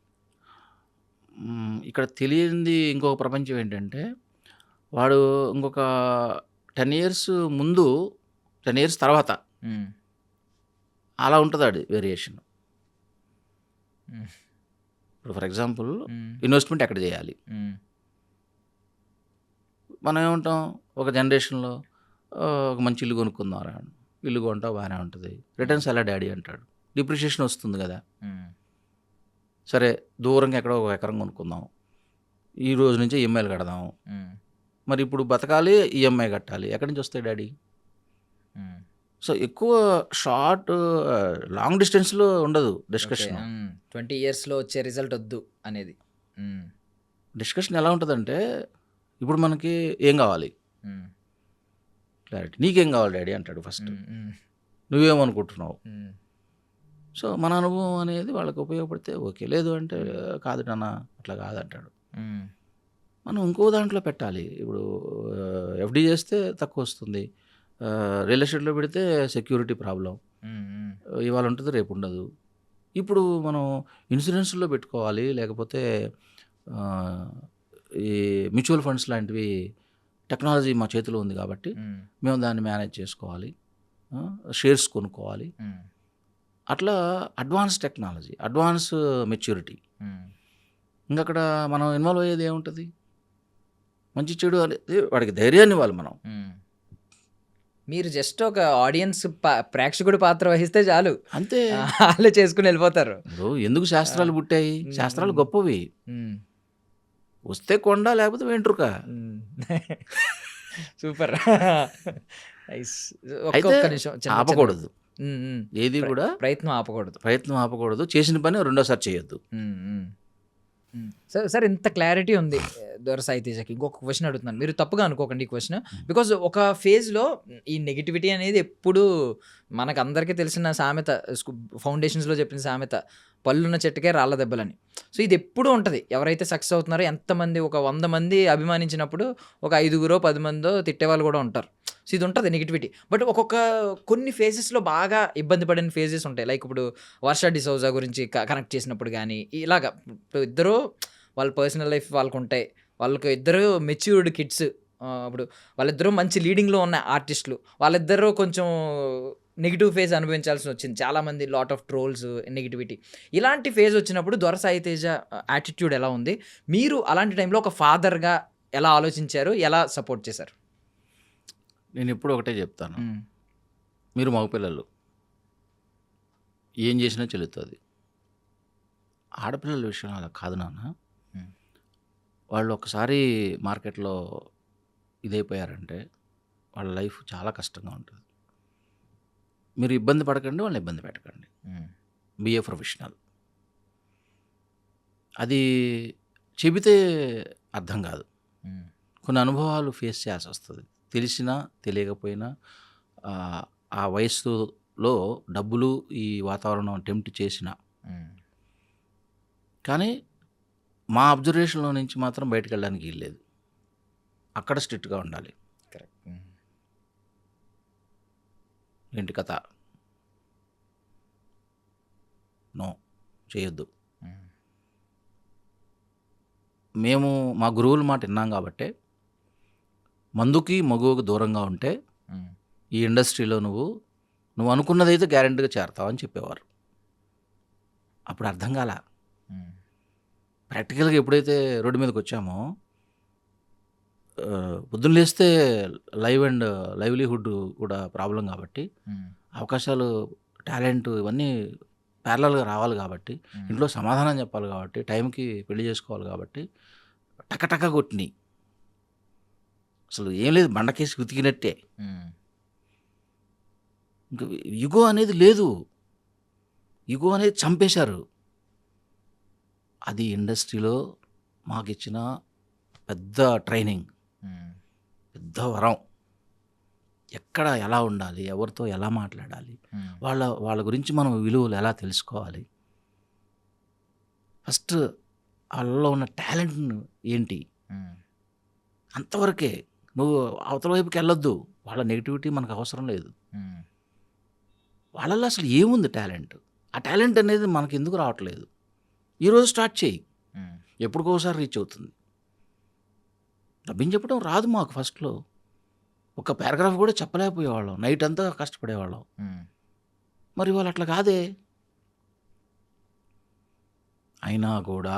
ఇక్కడ తెలియనిది ఇంకొక ప్రపంచం ఏంటంటే, వాడు ఇంకొక 10 ఇయర్స్ ముందు, 10 ఇయర్స్ తర్వాత హ్మ్. అలా ఉంటదాడి వేరియేషన్. హ్మ్. ఇప్పుడు ఫర్ ఎగ్జాంపుల్ హ్మ్. ఇన్వెస్ట్‌మెంట్ ఎక్కడ చేయాలి? హ్మ్. మనం ఏమంటాం ఒక జనరేషన్‌లో ఒక మంచి ఇల్లు కొనుక్కుందాంరా. ఇల్లు కొంటావు బానే ఉంటది. రిటర్న్స్ ఎలా డాడీ అంటాడు. డిప్రిషియేషన్ వస్తుంది గదా! హ్మ్. సరే దూరంగా ఎక్కడో ఒక ఎకరం కొనుక్కుందాం. ఈ రోజు నుంచే ఈఎంఐలు కడదాం. హ్మ్. మరి ఇప్పుడు బతకాలి, ఈఎంఐ కట్టాలి. ఎక్కడి నుంచి వస్తాయి డాడీ? హ్మ్. సో, ఎక్కువ షార్ట్ లాంగ్ డిస్టెన్స్‌లో ఉండదు ఓకే. డిస్కషను. 20 ఇయర్స్‌లో వచ్చే రిజల్ట్ ఒద్దు అనేది. హ్మ్. డిస్కషన్ ఎలా ఉంటదంటే, ఇప్పుడు మనకి ఏం గావాలి? హ్మ్. క్లారిటీ. నీకేం గావాలి డాడీ అంటాడు ఫస్ట్. హ్మ్. హ్మ్. నువ్వేమనుకుంటున్నావు? హ్మ్. సో, మన అనుభవం అనేది వాళ్ళకి ఉపయోగపడితే ఓకే. లేదు అంటే కాదు నాన్న అట్లా కాదంటాడు. హ్మ్. మనం ఇంకో దాంట్లో పెట్టాలి. ఇప్పుడు ఎఫ్‌డి చేస్తే తక్కువొస్తుంది. రియల్ ఎస్టేట్‌లో పెడితే సెక్యూరిటీ ప్రాబ్లమ్. హ్మ్. హ్మ్. ఇవాళ ఉంటది రేపు ఉండదు. ఇప్పుడు మనం ఇన్సూరెన్స్‌లో పెట్టుకోవాలి. లేకపోతే ఆహ్, ఈ మ్యూచువల్ ఫండ్స్ లాంటివి టెక్నాలజీ మా చేతిలో ఉంది కాబట్టి మేము దాన్ని మేనేజ్ చేసుకోవాలి, షేర్స్ కొనుక్కోవాలి. అట్లా అడ్వాన్స్ టెక్నాలజీ, అడ్వాన్స్ మెచ్యూరిటీ. ఇంకా అక్కడ మనం ఇన్వాల్వ్ అయ్యేది ఏముంటుంది? మంచి చెడు అనేది వాడికి ధైర్యాన్ని ఇవ్వాలి మనం. మీరు జస్ట్ ఒక ఆడియన్స్ ప్రేక్షకుడి పాత్ర వహిస్తే చాలు, అంతే. వాళ్ళే చేసుకుని వెళ్ళిపోతారు. ఇప్పుడు ఎందుకు శాస్త్రాలు పుట్టాయి? శాస్త్రాలు గొప్పవి. వస్తే కొండ, లేకపోతే వెంట్రుక. సూపర్. అయితే ఆపకూడదు, ఏది కూడా ప్రయత్నం ఆపకూడదు. చేసిన పని రెండోసారి చేయొద్దు. సార్ ఇంత క్లారిటీ ఉంది దొరసాయి తేజకి. ఇంకొక క్వశ్చన్ అడుగుతున్నాను, మీరు తప్పుగా అనుకోకండి ఈ క్వశ్చన్. బికాజ్ ఒక ఫేజ్లో ఈ నెగిటివిటీ అనేది ఎప్పుడు మనకు అందరికీ తెలిసిన సామెత, ఫౌండేషన్స్లో చెప్పిన సామెత, పళ్ళున్న చెట్టుకే రాళ్ళ దెబ్బలని. సో ఇది ఎప్పుడూ ఉంటుంది. ఎవరైతే సక్సెస్ అవుతున్నారో, ఎంతమంది, ఒక 100 మంది అభిమానించినప్పుడు ఒక 5 10 మందో తిట్టేవాళ్ళు కూడా ఉంటారు. సో ఇది ఉంటుంది నెగిటివిటీ. బట్ కొన్ని ఫేజెస్లో బాగా ఇబ్బంది పడిన ఫేజెస్ ఉంటాయి. లైక్ ఇప్పుడు వర్ష డిసౌజా గురించి కనెక్ట్ చేసినప్పుడు కానీ, ఇలాగా ఇప్పుడు ఇద్దరు వాళ్ళ పర్సనల్ లైఫ్ వాళ్ళకు ఉంటాయి, వాళ్ళకి ఇద్దరు మెచ్యూర్డ్ కిడ్స్, ఇప్పుడు వాళ్ళిద్దరూ మంచి లీడింగ్లో ఉన్న ఆర్టిస్టులు, వాళ్ళిద్దరూ కొంచెం నెగిటివ్ ఫేజ్ అనుభవించాల్సి వచ్చింది. చాలామంది లాట్ ఆఫ్ ట్రోల్స్, నెగిటివిటీ. ఇలాంటి ఫేజ్ వచ్చినప్పుడు దొరసాయి తేజ యాటిట్యూడ్ ఎలా ఉంది? మీరు అలాంటి టైంలో ఒక ఫాదర్గా ఎలా ఆలోచించారు, ఎలా సపోర్ట్ చేశారు? నేను ఎప్పుడు ఒకటే చెప్తాను, మీరు మగపిల్లలు ఏం చేసినా చెల్లుతుంది. ఆడపిల్లల విషయం అలా కాదు నాన్న. వాళ్ళు ఒకసారి మార్కెట్లో ఇదైపోయారంటే వాళ్ళ లైఫ్ చాలా కష్టంగా ఉంటుంది. మీరు ఇబ్బంది పడకండి, వాళ్ళని ఇబ్బంది పెట్టకండి. Be a professional. అది చెబితే అర్థం కాదు. కొన్ని అనుభవాలు ఫేస్ చేయాల్సి వస్తుంది. తెలిసినా తెలియకపోయినా ఆ వయస్సులో డబ్బులు, ఈ వాతావరణం టెంప్ట్ చేసిన, కానీ మా అబ్జర్వేషన్లో నుంచి మాత్రం బయటకు వెళ్ళడానికి వీల్లేదు. అక్కడ స్ట్రిక్ట్గా ఉండాలి. ఏంటి కథ? నో, చేయొద్దు. మేము మా గురువుల మాట విన్నాం కాబట్టి, మందుకి మగువకు దూరంగా ఉంటే ఈ ఇండస్ట్రీలో నువ్వు అనుకున్నదైతే గ్యారెంటీగా చేరతావని చెప్పేవారు. అప్పుడు అర్థం కాల. ప్రాక్టికల్గా ఎప్పుడైతే రోడ్డు మీదకి వచ్చామో, పొద్దున్న లేస్తే లైవ్ అండ్ లైవ్లీహుడ్ కూడా ప్రాబ్లం కాబట్టి, అవకాశాలు, టాలెంట్ ఇవన్నీ ప్యారలల్గా రావాలి కాబట్టి, ఇంట్లో సమాధానం చెప్పాలి కాబట్టి, టైంకి పెళ్లి చేసుకోవాలి కాబట్టి టకటక కొట్టినాయి. అసలు ఏం లేదు, బండకేసి ఉతికినట్టే. ఇంకా యుగో అనేది లేదు. యుగో అనేది చంపేశారు. అది ఇండస్ట్రీలో మాకు ఇచ్చిన పెద్ద ట్రైనింగ్, పెద్ద వరం. ఎక్కడ ఎలా ఉండాలి, ఎవరితో ఎలా మాట్లాడాలి, వాళ్ళ గురించి మనం విలువలు ఎలా తెలుసుకోవాలి, ఫస్ట్ వాళ్ళలో ఉన్న టాలెంట్ ఏంటి, అంతవరకే. నువ్వు అవతల వైపుకి వెళ్ళొద్దు. వాళ్ళ నెగిటివిటీ మనకు అవసరం లేదు. వాళ్ళల్లో అసలు ఏముంది టాలెంట్? ఆ టాలెంట్ అనేది మనకి ఎందుకు రావట్లేదు? ఈరోజు స్టార్ట్ చేయి, ఎప్పటికోసారి రీచ్ అవుతుంది. డబ్బింగ్ చెప్పడం రాదు మాకు. ఫస్ట్లో ఒక పారాగ్రాఫ్ కూడా చెప్పలేకపోయేవాళ్ళం, నైట్ అంతా కష్టపడేవాళ్ళం. మరి వాళ్ళు అట్లా కాదే. అయినా కూడా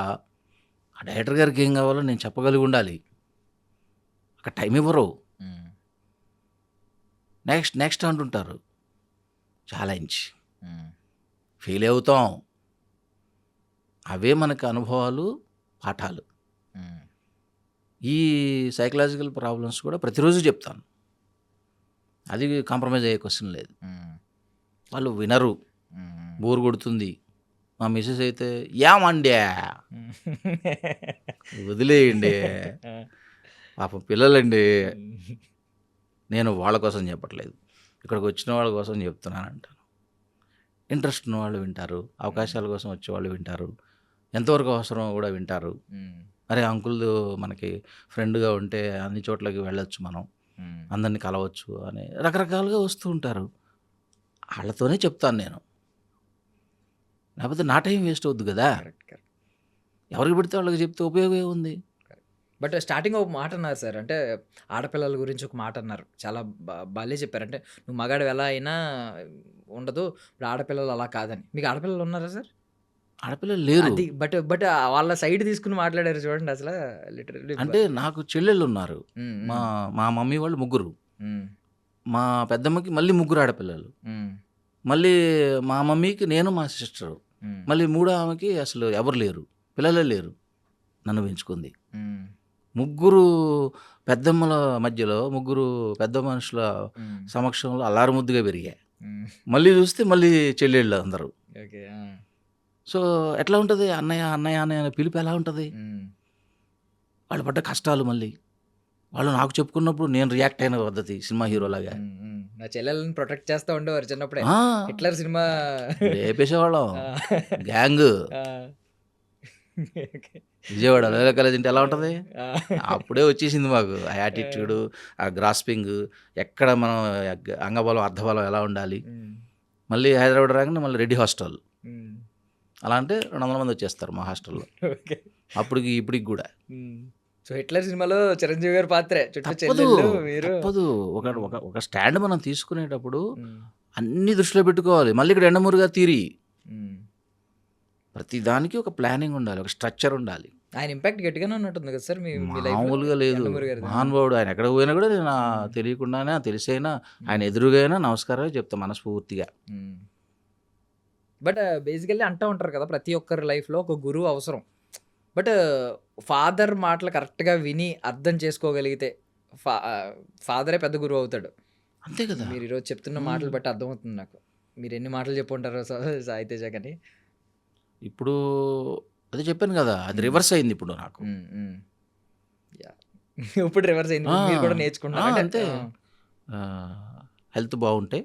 ఆ డైరెక్టర్ గారికి ఏం కావాలో నేను చెప్పగలిగి ఉండాలి. అక్కడ టైం ఇవ్వరు. నెక్స్ట్ అంటుంటారు. ఛాలెంజ్, ఫెయిల్ అవుతాం. అవే మనకు అనుభవాలు, పాఠాలు. ఈ సైకలాజికల్ ప్రాబ్లమ్స్ కూడా ప్రతిరోజు చెప్తాను. అది కాంప్రమైజ్ అయ్యే క్వశ్చన్ లేదు. వాళ్ళు వినరు, బోర్ కొడుతుంది. మా మిస్సెస్ అయితే ఏమండే వదిలేయండి, పాపం పిల్లలండి. నేను వాళ్ళ కోసం చెప్పట్లేదు, ఇక్కడికి వచ్చిన వాళ్ళ కోసం చెప్తున్నాను అంటాను. ఇంట్రెస్ట్ ఉన్న వాళ్ళు వింటారు, అవకాశాల కోసం వచ్చేవాళ్ళు వింటారు, ఎంతవరకు అవసరమో కూడా వింటారు. అరే అంకుల్ మనకి ఫ్రెండ్గా ఉంటే అన్ని చోట్లకి వెళ్ళొచ్చు, మనం అందరినీ కలవచ్చు అని రకరకాలుగా వస్తూ ఉంటారు. వాళ్ళతోనే చెప్తాను నేను, లేకపోతే నా టైం వేస్ట్ అవుద్ది కదా. ఎవరికి పెడితే వాళ్ళకి చెప్తే ఉపయోగం ఏముంది? బట్ స్టార్టింగ్ ఒక మాట అన్నారు సార్. అంటే ఆడపిల్లల గురించి ఒక మాట అన్నారు. చాలా భలే చెప్పారు. అంటే నువ్వు మగాడివి ఎలా అయినా ఉండదు. ఇప్పుడు ఆడపిల్లలు అలా కాదని. మీకు ఆడపిల్లలు ఉన్నారా సార్? ఆడపిల్లలు లేరు. అది బట్ బట్ వాళ్ళ సైడ్ తీసుకొని మాట్లాడారు చూడండి అసలు లిటరల్లీ. అంటే నాకు చెల్లెళ్ళు ఉన్నారు. మా మా మమ్మీ వాళ్ళు ముగ్గురు. మా పెద్దమ్మకి మళ్ళీ ముగ్గురు ఆడపిల్లలు. మళ్ళీ మా మమ్మీకి నేను, మా సిస్టరు. మళ్ళీ మూడో ఆమెకి అసలు ఎవరు లేరు, పిల్లలే లేరు. నన్ను పెంచుకుంది. ముగ్గురు పెద్దమ్మల మధ్యలో, ముగ్గురు పెద్ద మనుషుల సమక్షంలో అల్లారు ముద్దుగా పెరిగా. మళ్ళీ చూస్తే మళ్ళీ చెల్లెళ్ళు అందరూ. ఓకే. సో ఎట్లా ఉంటుంది అన్నయ్య అన్నయ్య అన్నయ్య అనే పిలుపు ఎలా ఉంటుంది? వాళ్ళు పడ్డ కష్టాలు మళ్ళీ వాళ్ళు నాకు చెప్పుకున్నప్పుడు నేను రియాక్ట్ అయిన పద్ధతి సినిమా హీరోలాగా. నా చెల్లెలను ప్రొటెక్ట్ చేస్తూ ఉండేవారు చిన్నప్పుడే. ఆ, హిట్లర్ సినిమా లేపేసేవాళ్ళం గ్యాంగ్. విజయవాడ లోయల కాలేజ్ అంటే ఎలా ఉంటుంది? అప్పుడే వచ్చేసింది మాకు ఆ యాటిట్యూడ్, ఆ గ్రాస్పింగ్, ఎక్కడ మనం అంగబలం అర్ధబలం ఎలా ఉండాలి. మళ్ళీ హైదరాబాద్ రాగానే మళ్ళీ రెడ్డి హాస్టల్. అలా అంటే 200 మంది వచ్చేస్తారు మా హాస్టల్లో అప్పటికి ఇప్పటికి కూడా. సో హిట్లర్ సినిమాలో చిరంజీవి గారి పాత్రే చుట్టూ తప్పదు చెల్లెళ్ళు మీరు. తప్పదు. ఒక స్టాండ్ మనం తీసుకునేటప్పుడు అన్ని దృష్టిలో పెట్టుకోవాలి. మళ్ళీ ఇక్కడ ఎండమూరుగా తీరి ప్రతి దానికి ఒక ప్లానింగ్ ఉండాలి, ఒక స్ట్రక్చర్ ఉండాలి. ఆయన ఇంపాక్ట్ గట్టిగానే ఉన్నట్టుంది కదా సార్ మీ లైఫ్? మామూలుగా లేదు. మహానుభావుడు. ఆయన ఎక్కడ పోయినా కూడా నేను తెలియకుండానే తెలిసైనా ఆయన ఎదురుగా అయినా నమస్కారమే చెప్తా మనస్ఫూర్తిగా. బట్ బేసికల్లీ అంటూ ఉంటారు కదా ప్రతి ఒక్కరి లైఫ్లో ఒక గురువు అవసరం. బట్ ఫాదర్ మాటలు కరెక్ట్గా విని అర్థం చేసుకోగలిగితే ఫాదరే పెద్ద గురువు అవుతాడు. అంతే కదా. మీరు ఈరోజు చెప్తున్న మాటలు బట్టి అర్థమవుతుంది నాకు. మీరు ఎన్ని మాటలు చెప్పుంటారో సాయి తేజ కానీ. ఇప్పుడు అదే చెప్పాను కదా, అది రివర్స్ అయింది ఇప్పుడు నాకు. ఇప్పుడు రివర్స్ అయింది. మీరు కూడా నేర్చుకుంటారు అంతే. హెల్త్ బాగుంటే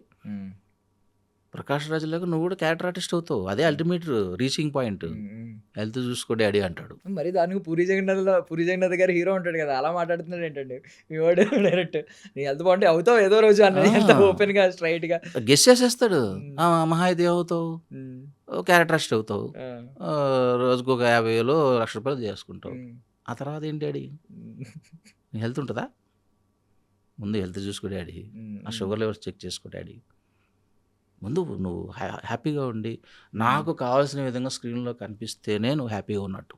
ప్రకాష్ రాజులాగా నువ్వు కూడా క్యారెక్టర్ ఆర్టిస్ట్ అవుతావు. అదే అల్టిమేట్ రీచింగ్ పాయింట్. హెల్త్ చూసుకో డాడీ అంటాడు. మరి దానికి పూరి జగన్నాథ్ గారు హీరో ఉంటాడు కదా, అలా మాట్లాడుతున్నాడు ఏంటండి మీ వాడు డైరెక్ట్. నీ హెల్త్ బాగుంటే అవుతావు ఏదో రోజు అన్నది, ఎంత ఓపెన్ గా స్ట్రైట్ గా గెస్ చేసేస్తాడు. మహాయితే అవుతావు, క్యారెక్టర్ ఆర్టిస్ట్ అవుతావు, రోజుకు ఒక 50,000 1,00,000 చేసుకుంటావు. ఆ తర్వాత ఏంటి డాడీ? నీ హెల్త్ ఉంటుందా? ముందు హెల్త్ చూసుకో డాడీ, ఆ షుగర్ లెవెల్స్ చెక్ చేసుకో డాడీ. ముందు నువ్వు హ్యాపీగా ఉండి నాకు కావాల్సిన విధంగా స్క్రీన్లో కనిపిస్తేనే నువ్వు హ్యాపీగా ఉన్నట్టు.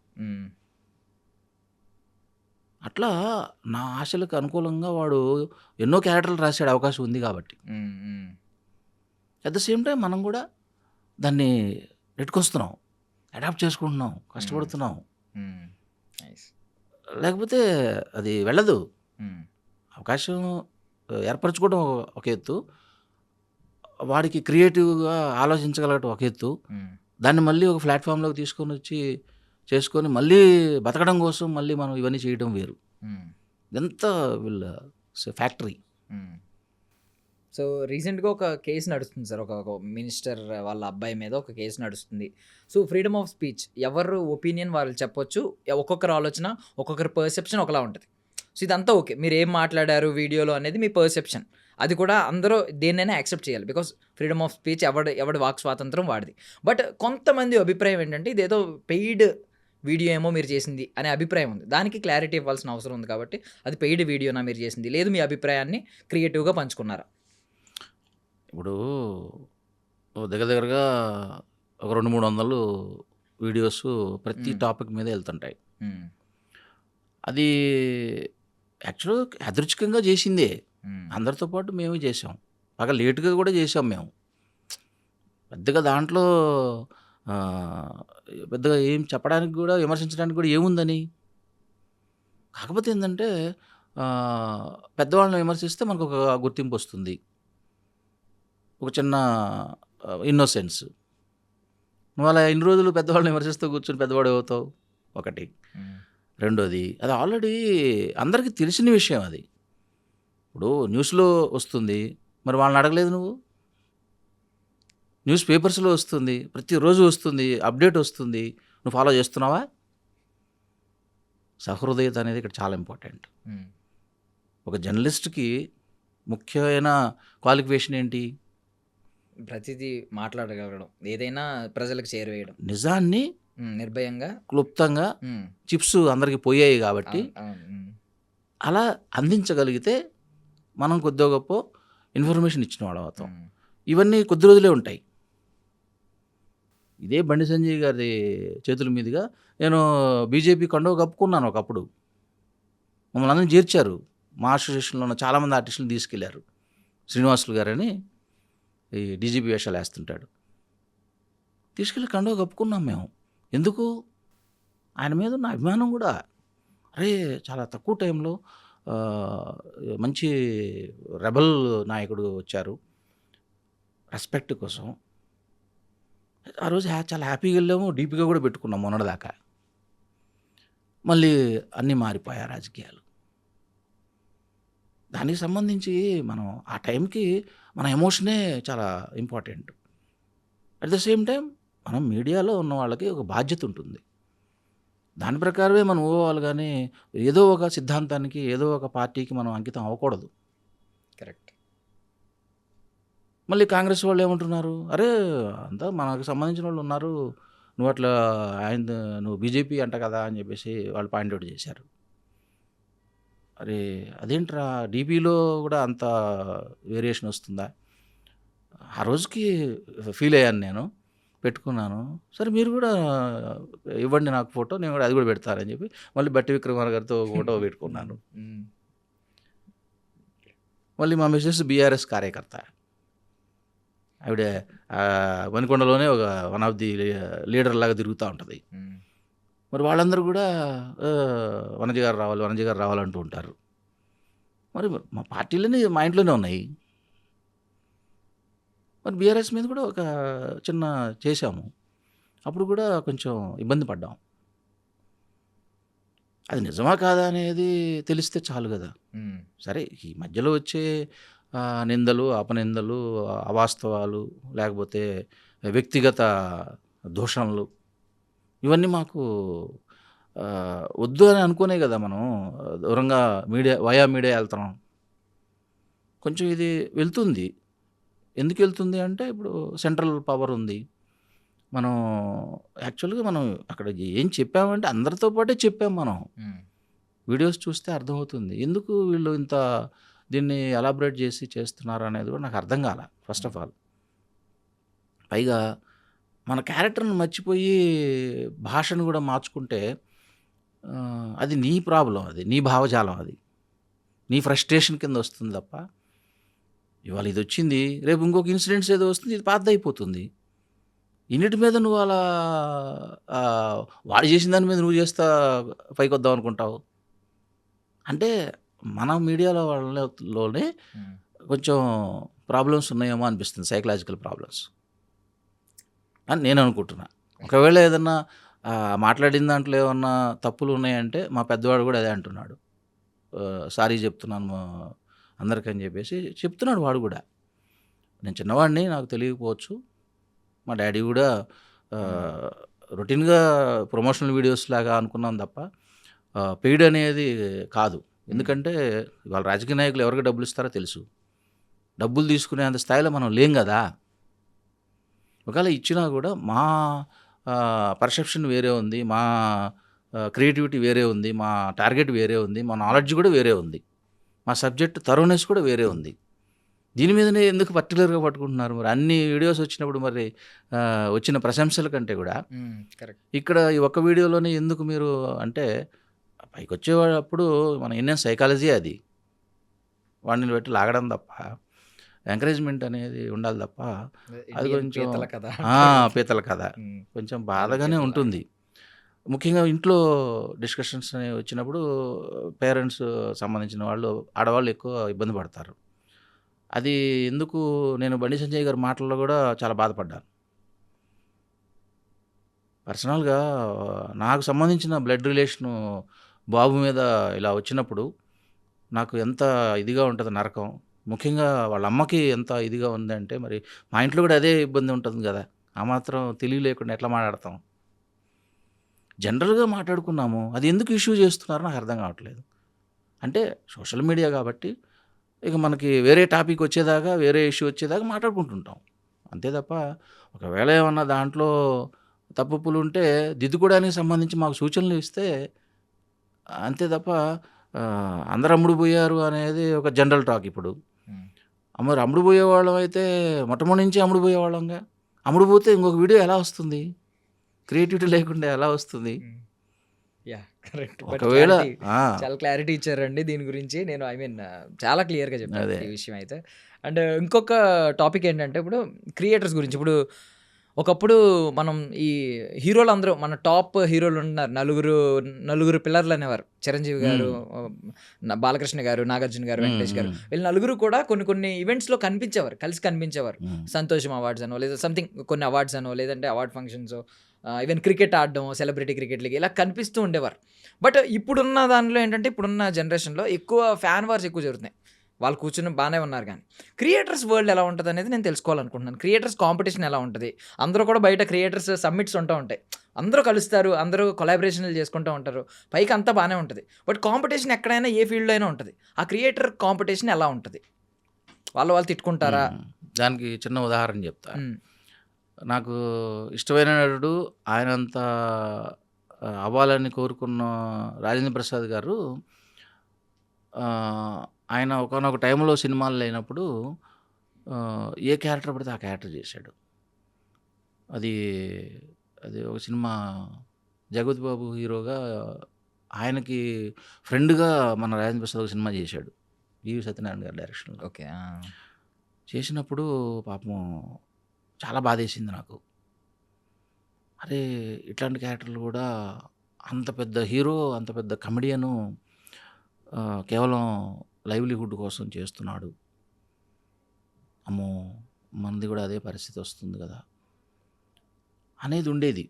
అట్లా నా ఆశలకు అనుకూలంగా వాడు ఎన్నో క్యారెక్టర్లు రాసాడు, అవకాశం ఉంది కాబట్టి. అట్ ద సేమ్ టైం మనం కూడా దాన్ని నెట్టుకొస్తున్నాం, అడాప్ట్ చేసుకుంటున్నాం, కష్టపడుతున్నాం. లేకపోతే అది వెళ్ళదు. అవకాశం ఏర్పరచుకోవడం ఒక ఎత్తు, వాడికి క్రియేటివ్గా ఆలోచించగలగటం ఒక ఎత్తు, దాన్ని మళ్ళీ ఒక ప్లాట్ఫామ్లోకి తీసుకొని వచ్చి చేసుకొని మళ్ళీ బతకడం కోసం మళ్ళీ మనం ఇవన్నీ చేయడం వేరు. ఎంత వీళ్ళ ఫ్యాక్టరీ. సో రీసెంట్గా ఒక కేసు నడుస్తుంది సార్, ఒక మినిస్టర్ వాళ్ళ అబ్బాయి మీద ఒక కేసు నడుస్తుంది. సో ఫ్రీడమ్ ఆఫ్ స్పీచ్, ఎవరు ఒపీనియన్ వాళ్ళు చెప్పొచ్చు, ఒక్కొక్కరు ఆలోచన ఒక్కొక్కరి పర్సెప్షన్ ఒకలా ఉంటుంది. సో ఇదంతా ఓకే, మీరు ఏం మాట్లాడారు వీడియోలో అనేది మీ పర్సెప్షన్, అది కూడా అందరూ దేన్నైనా యాక్సెప్ట్ చేయాలి. బికాస్ ఫ్రీడమ్ ఆఫ్ స్పీచ్, ఎవడి వాక్ స్వాతంత్రం వాడిది. బట్ కొంతమంది అభిప్రాయం ఏంటంటే ఇదేదో పెయిడ్ వీడియో ఏమో మీరు చేసింది అనే అభిప్రాయం ఉంది. దానికి క్లారిటీ ఇవ్వాల్సిన అవసరం ఉంది. కాబట్టి అది పెయిడ్ వీడియోనా మీరు చేసింది, లేదు మీ అభిప్రాయాన్ని క్రియేటివ్గా పంచుకున్నారా? ఇప్పుడు దగ్గరగా ఒక 200-300 వీడియోస్ ప్రతి టాపిక్ మీద వెళ్తుంటాయి. అది యాక్చువల్గా యాదృచ్ఛికంగా చేసిందే, అందరితో పాటు మేము చేసాం, బాగా లేటుగా కూడా చేసాం మేము. పెద్దగా దాంట్లో పెద్దగా ఏం చెప్పడానికి కూడా, విమర్శించడానికి కూడా ఏముందని. కాకపోతే ఏంటంటే పెద్దవాళ్ళని విమర్శిస్తే మనకు ఒక గుర్తింపు వస్తుంది, ఒక చిన్న ఇన్నోసెన్స్. నువ్వు అలా ఇన్ని రోజులు పెద్దవాళ్ళని విమర్శిస్తూ కూర్చొని పెద్దవాడు అవుతావు ఒకటి. రెండోది, అది ఆల్రెడీ అందరికీ తెలిసిన విషయం. అది ఇప్పుడు న్యూస్లో వస్తుంది, మరి వాళ్ళని అడగలేదు నువ్వు. న్యూస్ పేపర్స్లో వస్తుంది, ప్రతిరోజు వస్తుంది, అప్డేట్ వస్తుంది, నువ్వు ఫాలో చేస్తున్నావా? సహృదయత అనేది ఇక్కడ చాలా ఇంపార్టెంట్. ఒక జర్నలిస్ట్కి ముఖ్యమైన క్వాలిఫికేషన్ ఏంటి? ప్రతిదీ మాట్లాడగలగడం, ఏదైనా ప్రజలకు చేరవేయడం, నిజాన్ని నిర్భయంగా క్లుప్తంగా. చిప్స్ అందరికి పోయాయి కాబట్టి అలా అందించగలిగితే మనం కొద్దిగా గొప్ప ఇన్ఫర్మేషన్ ఇచ్చిన వాళ్ళం అవుతాం. ఇవన్నీ కొద్ది రోజులే ఉంటాయి. ఇదే బండి సంజయ్ గారి చేతుల మీదుగా నేను బీజేపీ కండువా కప్పుకున్నాను ఒకప్పుడు. మమ్మల్ని అందరిని చేర్చారు. మా అసోసియేషన్లో ఉన్న చాలామంది ఆర్టిస్టులను తీసుకెళ్లారు. శ్రీనివాసులు గారని ఈ డీజీపీ వేషాలు వేస్తుంటాడు. తీసుకెళ్ళి కండువా కప్పుకున్నాం మేము. ఎందుకు? ఆయన మీద ఉన్న అభిమానం కూడా. అరే చాలా తక్కువ టైంలో మంచి రెబల్ నాయకుడు వచ్చారు రెస్పెక్ట్ కోసం. ఆ రోజు చాలా హ్యాపీగా వెళ్ళాము. డీపీగా కూడా పెట్టుకున్నాం మొన్నటిదాకా. మళ్ళీ అన్నీ మారిపోయాయి రాజకీయాలు. దానికి సంబంధించి మనం ఆ టైంకి మన ఎమోషనే చాలా important. At the same time మనం మీడియాలో ఉన్న వాళ్ళకి ఒక బాధ్యత ఉంటుంది. దాని ప్రకారమే మనం ఊహవాలి, కానీ ఏదో ఒక సిద్ధాంతానికి ఏదో ఒక పార్టీకి మనం అంకితం అవ్వకూడదు. కరెక్ట్. మళ్ళీ కాంగ్రెస్ వాళ్ళు ఏమంటున్నారు, అరే అంతా మనకు సంబంధించిన వాళ్ళు ఉన్నారు, నువ్వు అట్లా నువ్వు బీజేపీ అంట కదా అని చెప్పేసి వాళ్ళు పాయింట్అవుట్ చేశారు. అరే అదేంట్రా, డీపీలో కూడా అంత వేరియేషన్ వస్తుందా? ఆ రోజుకి ఫీల్ అయ్యాను నేను, పెట్టుకున్నాను. సరే మీరు కూడా ఇవ్వండి నాకు ఫోటో, నేను కూడా అది కూడా పెడతానని చెప్పి మళ్ళీ బట్టి విక్రమార్క గారితో ఫోటో పెట్టుకున్నాను. మళ్ళీ మా మిసెస్ బీఆర్ఎస్ కార్యకర్త, ఆవిడ వనికొండలోనే ఒక వన్ ఆఫ్ ది లీడర్ లాగా తిరుగుతూ ఉంటుంది. మరి వాళ్ళందరూ కూడా వనజ గారు రావాలంటూ ఉంటారు. మరి మా పార్టీలోనే మా ఇంట్లోనే ఉన్నాయి. మరి బీఆర్ఎస్ మీద కూడా ఒక చిన్న చేశాము. అప్పుడు కూడా కొంచెం ఇబ్బంది పడ్డాం. అది నిజమా కాదా అనేది తెలిస్తే చాలు కదా. సరే ఈ మధ్యలో వచ్చే నిందలు, అపనిందలు, అవాస్తవాలు, లేకపోతే వ్యక్తిగత దూషణలు, ఇవన్నీ మాకు వద్దు అని అనుకునే కదా మనం దూరంగా వయా మీడియా వెళ్తున్నాం. కొంచెం ఇది వెళ్తుంది. ఎందుకు వెళ్తుంది అంటే ఇప్పుడు సెంట్రల్ పవర్ ఉంది. మనం యాక్చువల్గా మనం అక్కడ ఏం చెప్పామంటే అందరితో పాటే చెప్పాం. మనం వీడియోస్ చూస్తే అర్థమవుతుంది ఎందుకు వీళ్ళు ఇంత దీన్ని ఎలాబరేట్ చేసి చేస్తున్నారు అనేది కూడా నాకు అర్థం కాల. ఫస్ట్ ఆఫ్ ఆల్, పైగా మన క్యారెక్టర్ని మర్చిపోయి భాషను కూడా మార్చుకుంటే అది నీ ప్రాబ్లం, అది నీ భావజాలం, అది నీ ఫ్రస్ట్రేషన్ కింద వస్తుంది తప్ప, ఇవాళ ఇది వచ్చింది రేపు ఇంకొక ఇన్సిడెంట్స్ ఏదో వస్తుంది, ఇది పాత అయిపోతుంది. ఇన్నిటి మీద నువ్వు అలా వాడు చేసిన దాని మీద నువ్వు చేస్తా పైకి వద్దాం అనుకుంటావు అంటే మన మీడియాలో వాళ్ళలోనే కొంచెం ప్రాబ్లమ్స్ ఉన్నాయేమో అనిపిస్తుంది, సైకలాజికల్ ప్రాబ్లమ్స్ అని నేను అనుకుంటున్నా. ఒకవేళ ఏదన్నా మాట్లాడిన దాంట్లో ఏమన్నా తప్పులు ఉన్నాయంటే మా పెద్దవాడు కూడా అదే అంటున్నాడు, సారీ చెప్తున్నాను అందరికని చెప్పేసి చెప్తున్నాడు వాడు కూడా. నేను చిన్నవాడిని, నాకు తెలియకపోవచ్చు. మా డాడీ కూడా రొటీన్గా ప్రమోషనల్ వీడియోస్ లాగా అనుకున్నాం తప్ప పెయిడ్ అనేది కాదు. ఎందుకంటే వాళ్ళ రాజకీయ నాయకులు ఎవరికి డబ్బులు ఇస్తారో తెలుసు. డబ్బులు తీసుకునేంత స్థాయిలో మనం లేం కదా. ఒకవేళ ఇచ్చినా కూడా మా పర్సెప్షన్ వేరే ఉంది, మా క్రియేటివిటీ వేరే ఉంది, మా టార్గెట్ వేరే ఉంది, మా నాలెడ్జ్ కూడా వేరే ఉంది, మా సబ్జెక్ట్ థరోనెస్ కూడా వేరే ఉంది. దీని మీదనే ఎందుకు పర్టికులర్గా పట్టుకుంటున్నారు? మరి అన్ని వీడియోస్ వచ్చినప్పుడు మరి వచ్చిన ప్రశంసల కంటే కూడా ఇక్కడ ఈ ఒక్క వీడియోలోనే ఎందుకు మీరు అంటే, పైకి వచ్చేటప్పుడు మన ఇండియన్ సైకాలజీ అది, వాడిని పెట్టి లాగడం తప్ప ఎంకరేజ్మెంట్ అనేది ఉండాలి తప్ప, అది కొంచెం పీతల కథ కొంచెం బాధగానే ఉంటుంది. ముఖ్యంగా ఇంట్లో డిస్కషన్స్ వచ్చినప్పుడు పేరెంట్స్ సంబంధించిన వాళ్ళు, ఆడవాళ్ళు ఎక్కువ ఇబ్బంది పడతారు. అది ఎందుకు నేను బండి సంజయ్ గారి మాటల్లో కూడా చాలా బాధపడ్డాను. పర్సనల్గా నాకు సంబంధించిన బ్లడ్ రిలేషను బాబు మీద ఇలా వచ్చినప్పుడు నాకు ఎంత ఇదిగా ఉంటుంది నరకం. ముఖ్యంగా వాళ్ళ అమ్మకి ఎంత ఇదిగా ఉందంటే, మరి మా ఇంట్లో కూడా అదే ఇబ్బంది ఉంటుంది కదా. ఆ మాత్రం తెలివి లేకుండా ఎట్లా మాట్లాడతాం? జనరల్గా మాట్లాడుకున్నాము, అది ఎందుకు ఇష్యూ చేస్తున్నారో నాకు అర్థం కావట్లేదు. అంటే సోషల్ మీడియా కాబట్టి ఇక మనకి వేరే టాపిక్ వచ్చేదాకా, వేరే ఇష్యూ వచ్చేదాకా మాట్లాడుకుంటుంటాం అంతే తప్ప, ఒకవేళ ఏమన్నా దాంట్లో తప్పులు ఉంటే దిద్దుకోవడానికి సంబంధించి మాకు సూచనలు ఇస్తే అంతే తప్ప అందరు అమ్ముడు పోయారు అనేది ఒక జనరల్ టాక్ ఇప్పుడు. ఉమ్, మరి అమ్ముడు పోయేవాళ్ళం అయితే మొట్టమొదటి నుంచి అమ్ముడు పోయేవాళ్ళంగా. అమ్ముడు పోతే ఇంకొక వీడియో ఎలా వస్తుంది? క్రియేటివిటీ లేకుండా ఎలా వస్తుంది? Yeah correct. ఒకవేళ చాలా క్లారిటీ ఇచ్చారండి దీని గురించి. నేను చాలా క్లియర్గా చెప్పాను అదే. ఈ విషయం అయితే. అండ్ ఇంకొక టాపిక్ ఏంటంటే ఇప్పుడు క్రియేటర్స్ గురించి. ఇప్పుడు ఒకప్పుడు మనం ఈ హీరోలు అందరూ మన టాప్ హీరోలు ఉన్నారు, నలుగురు పిల్లర్లు అనేవారు. చిరంజీవి గారు, బాలకృష్ణ గారు, నాగార్జున గారు, వెంకటేష్ గారు, వీళ్ళు నలుగురు కూడా కొన్ని ఈవెంట్స్లో కనిపించేవారు, కలిసి కనిపించేవారు. సంతోషం అవార్డ్స్ అనో లేదా సంథింగ్ కొన్ని అవార్డ్స్ అనో లేదంటే అవార్డ్ ఫంక్షన్స్, ఈవెన్ క్రికెట్ ఆడడం, సెలబ్రిటీ క్రికెట్ లీగ్ ఇలా కనిపిస్తూ ఉండేవారు. బట్ ఇప్పుడున్న దానిలో ఏంటంటే ఇప్పుడున్న జనరేషన్లో ఎక్కువ ఫ్యాన్ వార్స్ ఎక్కువ జరుగుతున్నాయి. వాళ్ళు కూర్చుని బాగానే ఉన్నారు కానీ క్రియేటర్స్ వరల్డ్ ఎలా ఉంటుంది అనేది నేను తెలుసుకోవాలనుకుంటున్నాను. క్రియేటర్స్ కాంపిటీషన్ ఎలా ఉంటుంది? అందరూ కూడా బయట క్రియేటర్స్ సమ్మిట్స్ ఉంటూ ఉంటాయి, అందరూ కలుస్తారు, అందరూ కొలాబరేషన్లు చేసుకుంటూ ఉంటారు, పైకి అంతా బాగానే ఉంటుంది. బట్ కాంపిటీషన్ ఎక్కడైనా ఏ ఫీల్డ్లో అయినా ఉంటుంది. ఆ క్రియేటర్ కాంపిటీషన్ ఎలా ఉంటుంది? వాళ్ళు తిట్టుకుంటారా? దానికి చిన్న ఉదాహరణ చెప్తా. నాకు ఇష్టమైన నటుడు, ఆయనంత అవ్వాలని కోరుకున్న రాజేంద్ర ప్రసాద్ గారు ఆయన ఒకానొక టైంలో సినిమాలు లేనప్పుడు ఏ క్యారెక్టర్ పడితే ఆ క్యారెక్టర్ చేశాడు. అది ఒక సినిమా జగపతి బాబు హీరోగా ఆయనకి ఫ్రెండ్గా మన రాజేంద్ర ప్రసాద్ ఒక సినిమా చేశాడు, వివి సత్యనారాయణ గారి డైరెక్షన్లో. ఓకే. చేసినప్పుడు పాపం చాలా బాధేసింది నాకు. అరే ఇట్లాంటి క్యారెక్టర్లు కూడా అంత పెద్ద హీరో, అంత పెద్ద కమెడియను కేవలం లైవ్లీహుడ్ కోసం చేస్తున్నాడు. అమ్మో మనది కూడా అదే పరిస్థితి వస్తుంది కదా అనేది ఉండేది.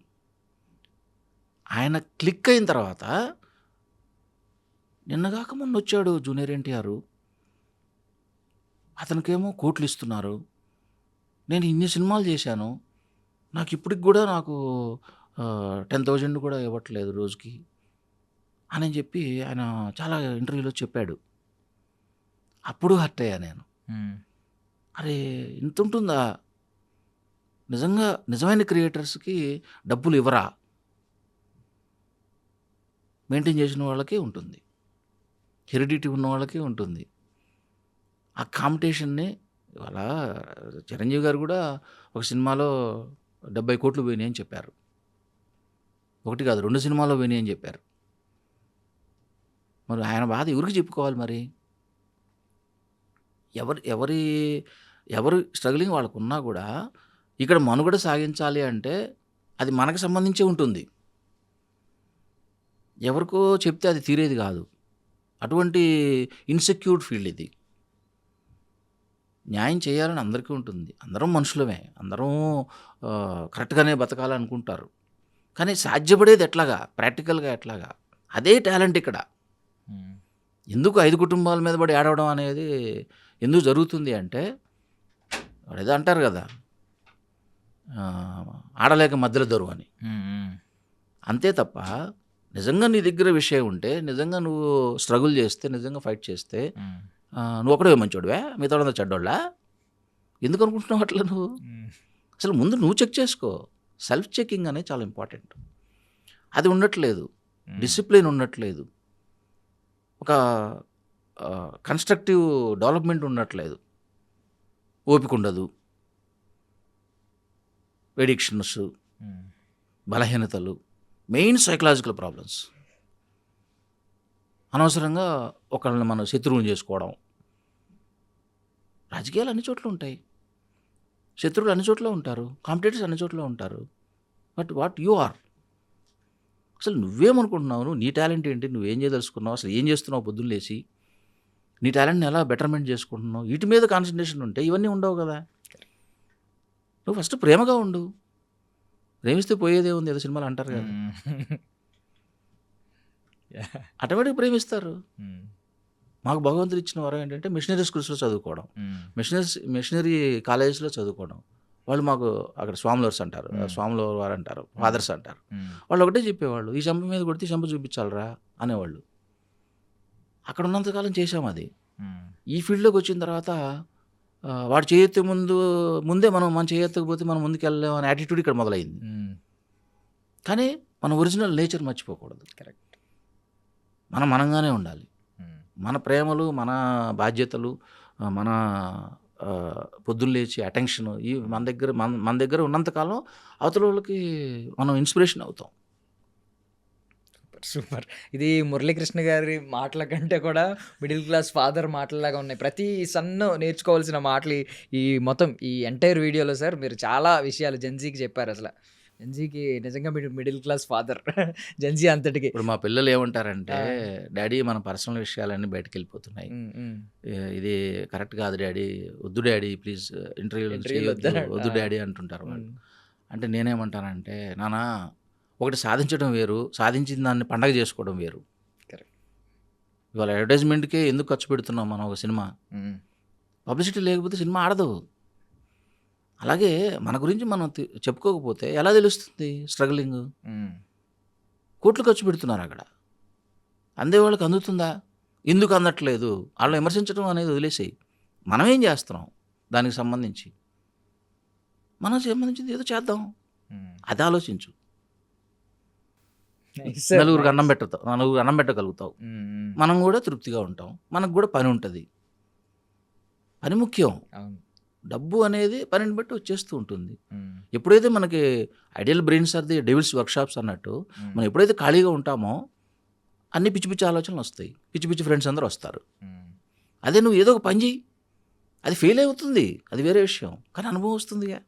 ఆయన క్లిక్ అయిన తర్వాత నిన్నగాక మొన్న వచ్చాడు జూనియర్ ఎన్టీఆర్, అతనికేమో కోట్లు ఇస్తున్నారు. నేను ఇన్ని సినిమాలు చేశాను, నాకు ఇప్పటికి కూడా నాకు 10,000 కూడా ఇవ్వట్లేదు రోజుకి అని చెప్పి ఆయన చాలా ఇంటర్వ్యూలో చెప్పాడు. అప్పుడు హర్ట్ అయ్యా నేను. అరే ఇంత ఉంటుందా? నిజమైన క్రియేటర్స్కి డబ్బులు ఇవ్వరా? మెయింటైన్ చేసిన వాళ్ళకే ఉంటుంది, హెరిడిటీ ఉన్న వాళ్ళకే ఉంటుంది. ఆ కాంపిటీషన్ని ఇవాళ చిరంజీవి గారు కూడా ఒక సినిమాలో 70 కోట్లు పోయినాయి అని చెప్పారు. ఒకటి కాదు 2 సినిమాలో పోయినాయి అని చెప్పారు. మరి ఆయన బాధ ఎవరికి చెప్పుకోవాలి? మరి ఎవరు స్ట్రగ్లింగ్ వాళ్ళకున్నా కూడా ఇక్కడ మనుగడ సాగించాలి అంటే అది మనకు సంబంధించి ఉంటుంది. ఎవరికో చెప్తే అది తీరేది కాదు. అటువంటి ఇన్సెక్యూర్డ్ ఫీల్డ్ ఇది. న్యాయం చేయాలని అందరికీ ఉంటుంది, అందరం మనుషులమే, అందరం కరెక్ట్గానే బతకాలనుకుంటారు. కానీ సాధ్యపడేది ఎట్లాగా, ప్రాక్టికల్గా ఎట్లాగా? అదే టాలెంట్ ఇక్కడ. ఎందుకు 5 కుటుంబాల మీద పడి ఏడవడం అనేది ఎందుకు జరుగుతుంది అంటే, ఏదో అంటారు కదా, ఆడలేక మధ్యలో దొరువు అని. అంతే తప్ప నిజంగా నీ దగ్గర విషయం ఉంటే, నిజంగా నువ్వు స్ట్రగుల్ చేస్తే, నిజంగా ఫైట్ చేస్తే, నువ్వు ఒకడే మంచోడువే, మిగతా వాళ్ళంతా చెడ్డోళ్ళా? ఎందుకు అనుకుంటున్నావు అట్లా? నువ్వు అసలు ముందు నువ్వు చెక్ చేసుకో. సెల్ఫ్ చెకింగ్ అనేది చాలా ఇంపార్టెంట్. అది ఉండట్లేదు, డిసిప్లిన్ ఉండట్లేదు, ఒక కన్స్ట్రక్టివ్ డెవలప్మెంట్ ఉండట్లేదు, ఓపిక ఉండదు, ఎడిక్షన్స్, బలహీనతలు, మెయిన్ సైకలాజికల్ ప్రాబ్లమ్స్. అనవసరంగా ఒకళ్ళని మనం శత్రువుని చేసుకోవడం. రాజకీయాలు అన్ని చోట్ల ఉంటాయి, శత్రువులు అన్ని చోట్ల ఉంటారు, కాంపిటేటర్స్ అన్ని చోట్ల ఉంటారు. బట్ వాట్ యు ఆర్, అసలు నువ్వేమనుకుంటున్నావు? నువ్వు నీ టాలెంట్ ఏంటి? నువ్వేం చేయదలుచుకున్నావు? అసలు ఏం చేస్తున్నావు పొద్దున్న లేచి? నీ టాలెంట్ని ఎలా బెటర్మెంట్ చేసుకుంటున్నావు? వీటి మీద కాన్సన్ట్రేషన్ ఉంటే ఇవన్నీ ఉండవు కదా. నువ్వు ఫస్ట్ ప్రేమగా ఉండు. ప్రేమిస్తే పోయేదే ఉంది, ఏదో సినిమాలు అంటారు కదా. ఆటోమేటిక్ ప్రేమిస్తారు. మాకు భగవంతుడు ఇచ్చిన వరం ఏంటంటే మిషనరీ స్కూల్స్లో చదువుకోవడం, మిషనరీ కాలేజెస్లో చదువుకోవడం. వాళ్ళు మాకు అక్కడ స్వాములర్స్ అంటారు, స్వాముల వారు అంటారు, ఫాదర్స్ అంటారు. వాళ్ళు ఒకటే చెప్పేవాళ్ళు, ఈ చంప మీద కొడితే చంప చూపించాలరా అనేవాళ్ళు. అక్కడ ఉన్నంతకాలం చేసాం అది. ఈ ఫీల్డ్లోకి వచ్చిన తర్వాత వాడు చేయెత్తే ముందే మనం చేయెత్తకపోతే మనం ముందుకు వెళ్ళలేము అనే యాటిట్యూడ్ ఇక్కడ మొదలైంది. కానీ మన ఒరిజినల్ నేచర్ మర్చిపోకూడదు. కరెక్ట్. మనంగానే ఉండాలి. మన ప్రేమలు, మన బాధ్యతలు, మన పొద్దున్న లేచి అటెన్షన్ ఇవి మన దగ్గర ఉన్నంతకాలం అవతల వాళ్ళకి మనం ఇన్స్పిరేషన్ అవుతాం. సూపర్. ఇది మురళీకృష్ణ గారి మాటల కంటే కూడా మిడిల్ క్లాస్ ఫాదర్ మాటల్లాగా ఉన్నాయి. ప్రతి సన్ను నేర్చుకోవాల్సిన మాటలు ఈ మొత్తం ఈ ఎంటైర్ వీడియోలో సార్ మీరు చాలా విషయాలు జెన్జీకి చెప్పారు. అసలు జెన్జీకి నిజంగా మీరు మిడిల్ క్లాస్ ఫాదర్ జెన్జీ అంతటికి. ఇప్పుడు మా పిల్లలు ఏమంటారంటే, డాడీ మన పర్సనల్ విషయాలన్నీ బయటకు వెళ్ళిపోతున్నాయి, ఇది కరెక్ట్ కాదు డాడీ, వద్దు డాడీ ప్లీజ్ ఇంటర్వ్యూలు వద్దు డాడీ అంటుంటారు వాళ్ళు. అంటే నేనేమంటానంటే, నానా ఒకటి సాధించడం వేరు, సాధించిన దాన్ని పండగ చేసుకోవడం వేరు. కరెక్ట్. ఇవాళ అడ్వర్టైజ్మెంట్కే ఎందుకు ఖర్చు పెడుతున్నాం మనం ఒక సినిమా? పబ్లిసిటీ లేకపోతే సినిమా ఆడదు. అలాగే మన గురించి మనం చెప్పుకోకపోతే ఎలా తెలుస్తుంది స్ట్రగ్లింగ్? కోట్లు ఖర్చు పెడుతున్నారు అక్కడ, అందే వాళ్ళకి అందుతుందా? ఎందుకు అందట్లేదు? వాళ్ళు విమర్శించడం అనేది వదిలేసేయి. మనం ఏం చేస్తున్నాం దానికి సంబంధించి? మనం సంబంధించింది ఏదో చేద్దాం, అది ఆలోచించు. నలుగురికి అన్నం పెట్టగలుగుతావు, మనం కూడా తృప్తిగా ఉంటాం, మనకు కూడా పని ఉంటుంది. పని ముఖ్యం. డబ్బు అనేది పనిని బట్టి వచ్చేస్తూ ఉంటుంది. ఎప్పుడైతే మనకి idle brains are the devil's workshops అన్నట్టు, మనం ఎప్పుడైతే ఖాళీగా ఉంటామో అన్ని పిచ్చి పిచ్చి ఆలోచనలు వస్తాయి, పిచ్చి పిచ్చి ఫ్రెండ్స్ అందరూ వస్తారు. అదే నువ్వు ఏదో ఒక పని చేయి, అది ఫెయిల్ అవుతుంది, అది వేరే విషయం, కానీ అనుభవం వస్తుందిగా.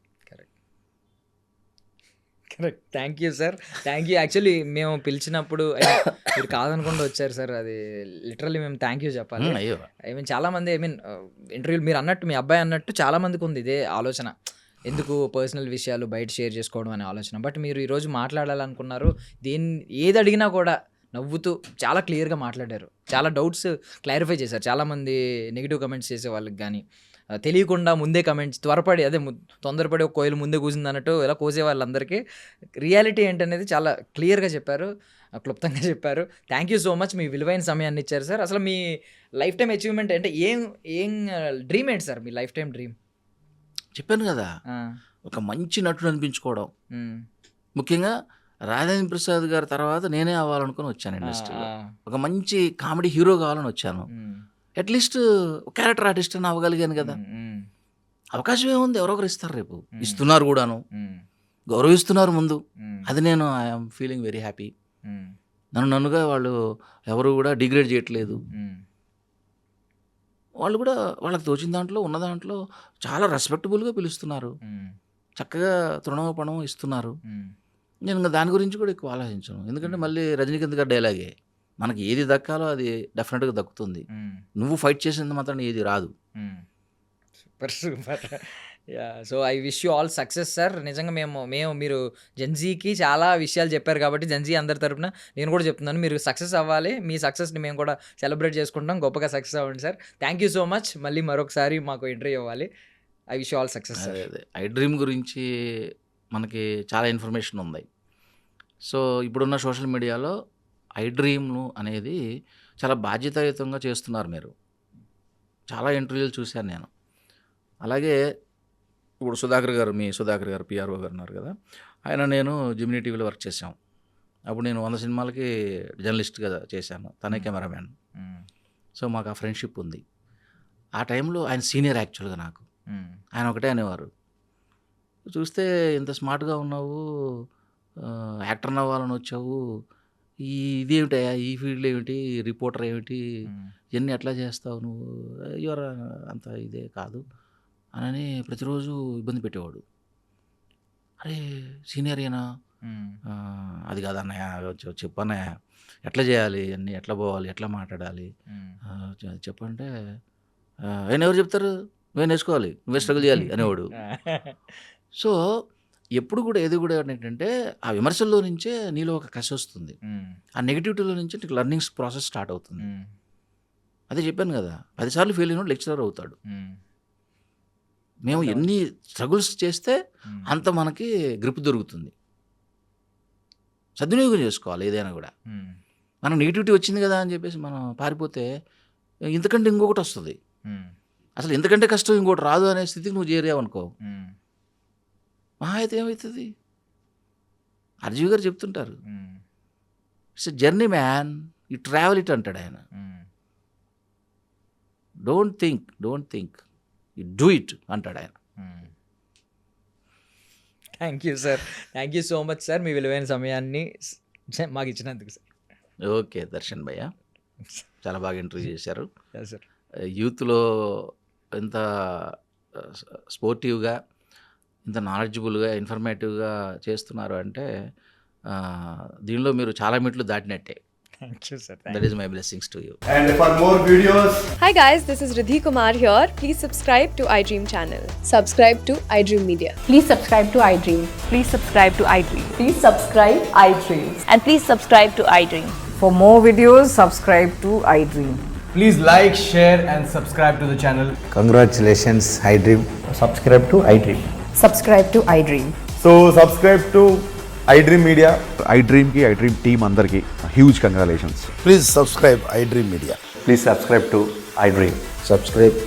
Correct. Thank you sir, thank you. Actually మేము పిలిచినప్పుడు మీరు కాదనుకుండా వచ్చారు సార్, అది లిటరల్లీ మేము థ్యాంక్ యూ చెప్పాలి. అయ్యో, చాలామంది ఇంటర్వ్యూలు మీరు అన్నట్టు, మీ అబ్బాయి అన్నట్టు చాలామందికి ఉంది ఇదే ఆలోచన, ఎందుకు పర్సనల్ విషయాలు బయట షేర్ చేసుకోవడం అనే ఆలోచన. బట్ మీరు ఈరోజు మాట్లాడాలనుకున్నారు, ఏది అడిగినా కూడా నవ్వుతూ చాలా క్లియర్గా మాట్లాడారు, చాలా డౌట్స్ క్లారిఫై చేశారు. చాలామంది నెగిటివ్ కమెంట్స్ చేసే వాళ్ళకి కానీ, తెలియకుండా ముందే కమెంట్స్ త్వరపడి తొందరపడి ఒక కోయిలు ముందే కూసింది అన్నట్టు ఇలా కోసే వాళ్ళందరికీ డ్రియాలిటీ ఏంటనేది చాలా క్లియర్గా చెప్పారు, క్లుప్తంగా చెప్పారు. థ్యాంక్ యూ సో మచ్, మీ విలువైన సమయాన్ని ఇచ్చారు సార్. అసలు మీ లైఫ్ టైం అచీవ్మెంట్ అంటే ఏం డ్రీమ్ ఏంటి సార్? మీ లైఫ్ టైం డ్రీమ్ చెప్పాను కదా, ఒక మంచి నటుడు అనిపించుకోవడం. ముఖ్యంగా రాజేంద్ర ప్రసాద్ గారి తర్వాత నేనే అవ్వాలనుకుని వచ్చాను ఇండస్ట్రీలో. ఒక మంచి కామెడీ హీరో కావాలని వచ్చాను. అట్లీస్ట్ క్యారెక్టర్ ఆర్టిస్ట్ అని అవ్వగలిగాను కదా. అవకాశం ఏముంది, ఎవరో ఒకరు ఇస్తారు, రేపు ఇస్తున్నారు కూడాను, గౌరవిస్తున్నారు ముందు. అది నేను ఐఎమ్ ఫీలింగ్ వెరీ హ్యాపీ. నన్నుగా వాళ్ళు ఎవరు కూడా డిగ్రేడ్ చేయట్లేదు. వాళ్ళు కూడా వాళ్ళకి తోచిన దాంట్లో ఉన్న దాంట్లో చాలా రెస్పెక్టబుల్గా పిలుస్తున్నారు, చక్కగా తృణమోపణం ఇస్తున్నారు. నేను ఇంకా దాని గురించి కూడా ఎక్కువ ఆలోచించను, ఎందుకంటే మళ్ళీ రజనీకాంత్ గారి డైలాగే, మనకి ఏది దక్కాలో అది డెఫినెట్గా దక్కుతుంది, నువ్వు ఫైట్ చేసేంత మాత్రం ఏది రాదు. Super super. So I wish you all success sir. నిజంగా మీరు జెన్జీకి చాలా విషయాలు చెప్పారు కాబట్టి జెన్జీ అందరి తరపున నేను కూడా చెప్తున్నాను, మీరు సక్సెస్ అవ్వాలి, మీ సక్సెస్ని మేము కూడా సెలబ్రేట్ చేసుకుంటాం, గొప్పగా సక్సెస్ అవ్వండి sir. Thank you so much. మళ్ళీ మరొకసారి మాకు ఇంటర్వ్యూ అవ్వాలి. I wish you all success sir. I dream గురించి మనకి చాలా ఇన్ఫర్మేషన్ ఉంది. సో ఇప్పుడున్న సోషల్ మీడియాలో ఐ డ్రీమ్ను అనేది చాలా బాధ్యతాయుతంగా చేస్తున్నారు మీరు. చాలా ఇంటర్వ్యూలు చూశాను నేను. అలాగే ఇప్పుడు మీ సుధాకర్ గారు పిఆర్ఓ గారు ఉన్నారు కదా, నేను జెమినీ టీవీలో వర్క్ చేశాం. అప్పుడు నేను 100 సినిమాలకి జర్నలిస్ట్గా చేశాను, తనే కెమెరామ్యాన్. సో మాకు ఆ ఫ్రెండ్షిప్ ఉంది. ఆ టైంలో ఆయన సీనియర్ యాక్చువల్గా నాకు. ఆయన ఒకటే అనేవారు, చూస్తే ఇంత స్మార్ట్గా ఉన్నావు, యాక్టర్ని అవ్వాలని వచ్చావు, ఇదేమిటయా ఈ ఫీల్డ్ ఏమిటి, రిపోర్టర్ ఏమిటి, ఇవన్నీ ఎట్లా చేస్తావు నువ్వు, ఎవరు అంత ఇదే కాదు అని ప్రతిరోజు ఇబ్బంది పెట్టేవాడు. అరే సీనియర్ అయినా అది కాదన్నయ్య, చెప్పన్నయ్య ఎట్లా చేయాలి, అన్నీ ఎట్లా పోవాలి, ఎట్లా మాట్లాడాలి చెప్పంటే, ఆయన ఎవరు చెప్తారు, నువ్వే నేర్చుకోవాలి, నువ్వే స్ట్రగుల్ చేయాలి అనేవాడు. సో ఎప్పుడు కూడా ఏది కూడా ఏంటంటే ఆ విమర్శల్లో నుంచే నీలో ఒక కసి వస్తుంది, ఆ నెగిటివిటీలో నుంచే నీకు లర్నింగ్స్ ప్రాసెస్ స్టార్ట్ అవుతుంది. అదే చెప్పాను కదా, 10 సార్లు ఫెయిల్ అయిన లెక్చరర్ అవుతాడు. మేము ఎన్ని స్ట్రగుల్స్ చేస్తే అంత మనకి గ్రిప్ దొరుకుతుంది. సద్వినియోగం చేసుకోవాలి ఏదైనా కూడా. మనం నెగిటివిటీ వచ్చింది కదా అని చెప్పేసి మనం పారిపోతే ఇంతకంటే ఇంకొకటి వస్తుంది, అసలు ఇంతకంటే కష్టం ఇంకోటి రాదు అనే స్థితికి నువ్వు చేరావనుకో, మహా అయితే ఏమవుతుంది. అర్జీవి గారు చెప్తుంటారు, ఇట్స్ ఎ జర్నీ మ్యాన్, ఈ ట్రావెల్ ఇట్ అంటాడు ఆయన. Don't think you do it అంటాడు ఆయన. Thank you sir, thank you so much sir, మీ విలువైన సమయాన్ని మాకు ఇచ్చినందుకు సార్. ఓకే దర్శన్ భయ్య, చాలా బాగా ఇంటర్వ్యూ చేశారు. సార్ యూత్లో ఇంత స్పోర్టివ్గా, ఇంత నాలెడ్జబుల్గా, ఇన్ఫర్మేటివ్గా చేస్తున్నారు అంటే దీనిలో మీరు చాలా మెట్లు దాటినట్టే. Thank you sir. That is my blessings to you. And for more videos, Hi guys, this is Riddhi Kumar here. Please subscribe to iDream channel. Subscribe to iDream Media. Please subscribe to iDream. Please subscribe to iDream. Please subscribe iDream. And please subscribe to iDream. For more videos, subscribe to iDream. please like, share and subscribe to the channel. Congratulations, iDream. Subscribe to iDream. Subscribe to iDream. So subscribe to iDream Media. iDream ki iDream team andarki huge congratulations. Please subscribe iDream Media. Please subscribe to iDream. Subscribe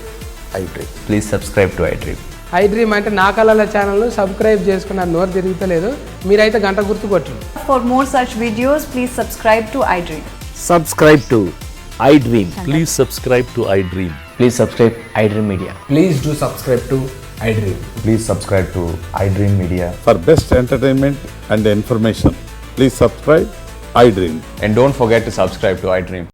iDream. Please subscribe to iDream. iDream అంటే నా కళల channel subscribe చేసుకున్న నోరు తిరుగుతలేదు, మీరైతే గంట గుర్తు కొట్టండి. For more such videos, please subscribe to iDream. Subscribe to iDream. Please subscribe to iDream. Please subscribe iDream Media. Please do subscribe to iDream. Please subscribe to iDream Media. For best entertainment and information, please subscribe iDream. And don't forget to subscribe to iDream.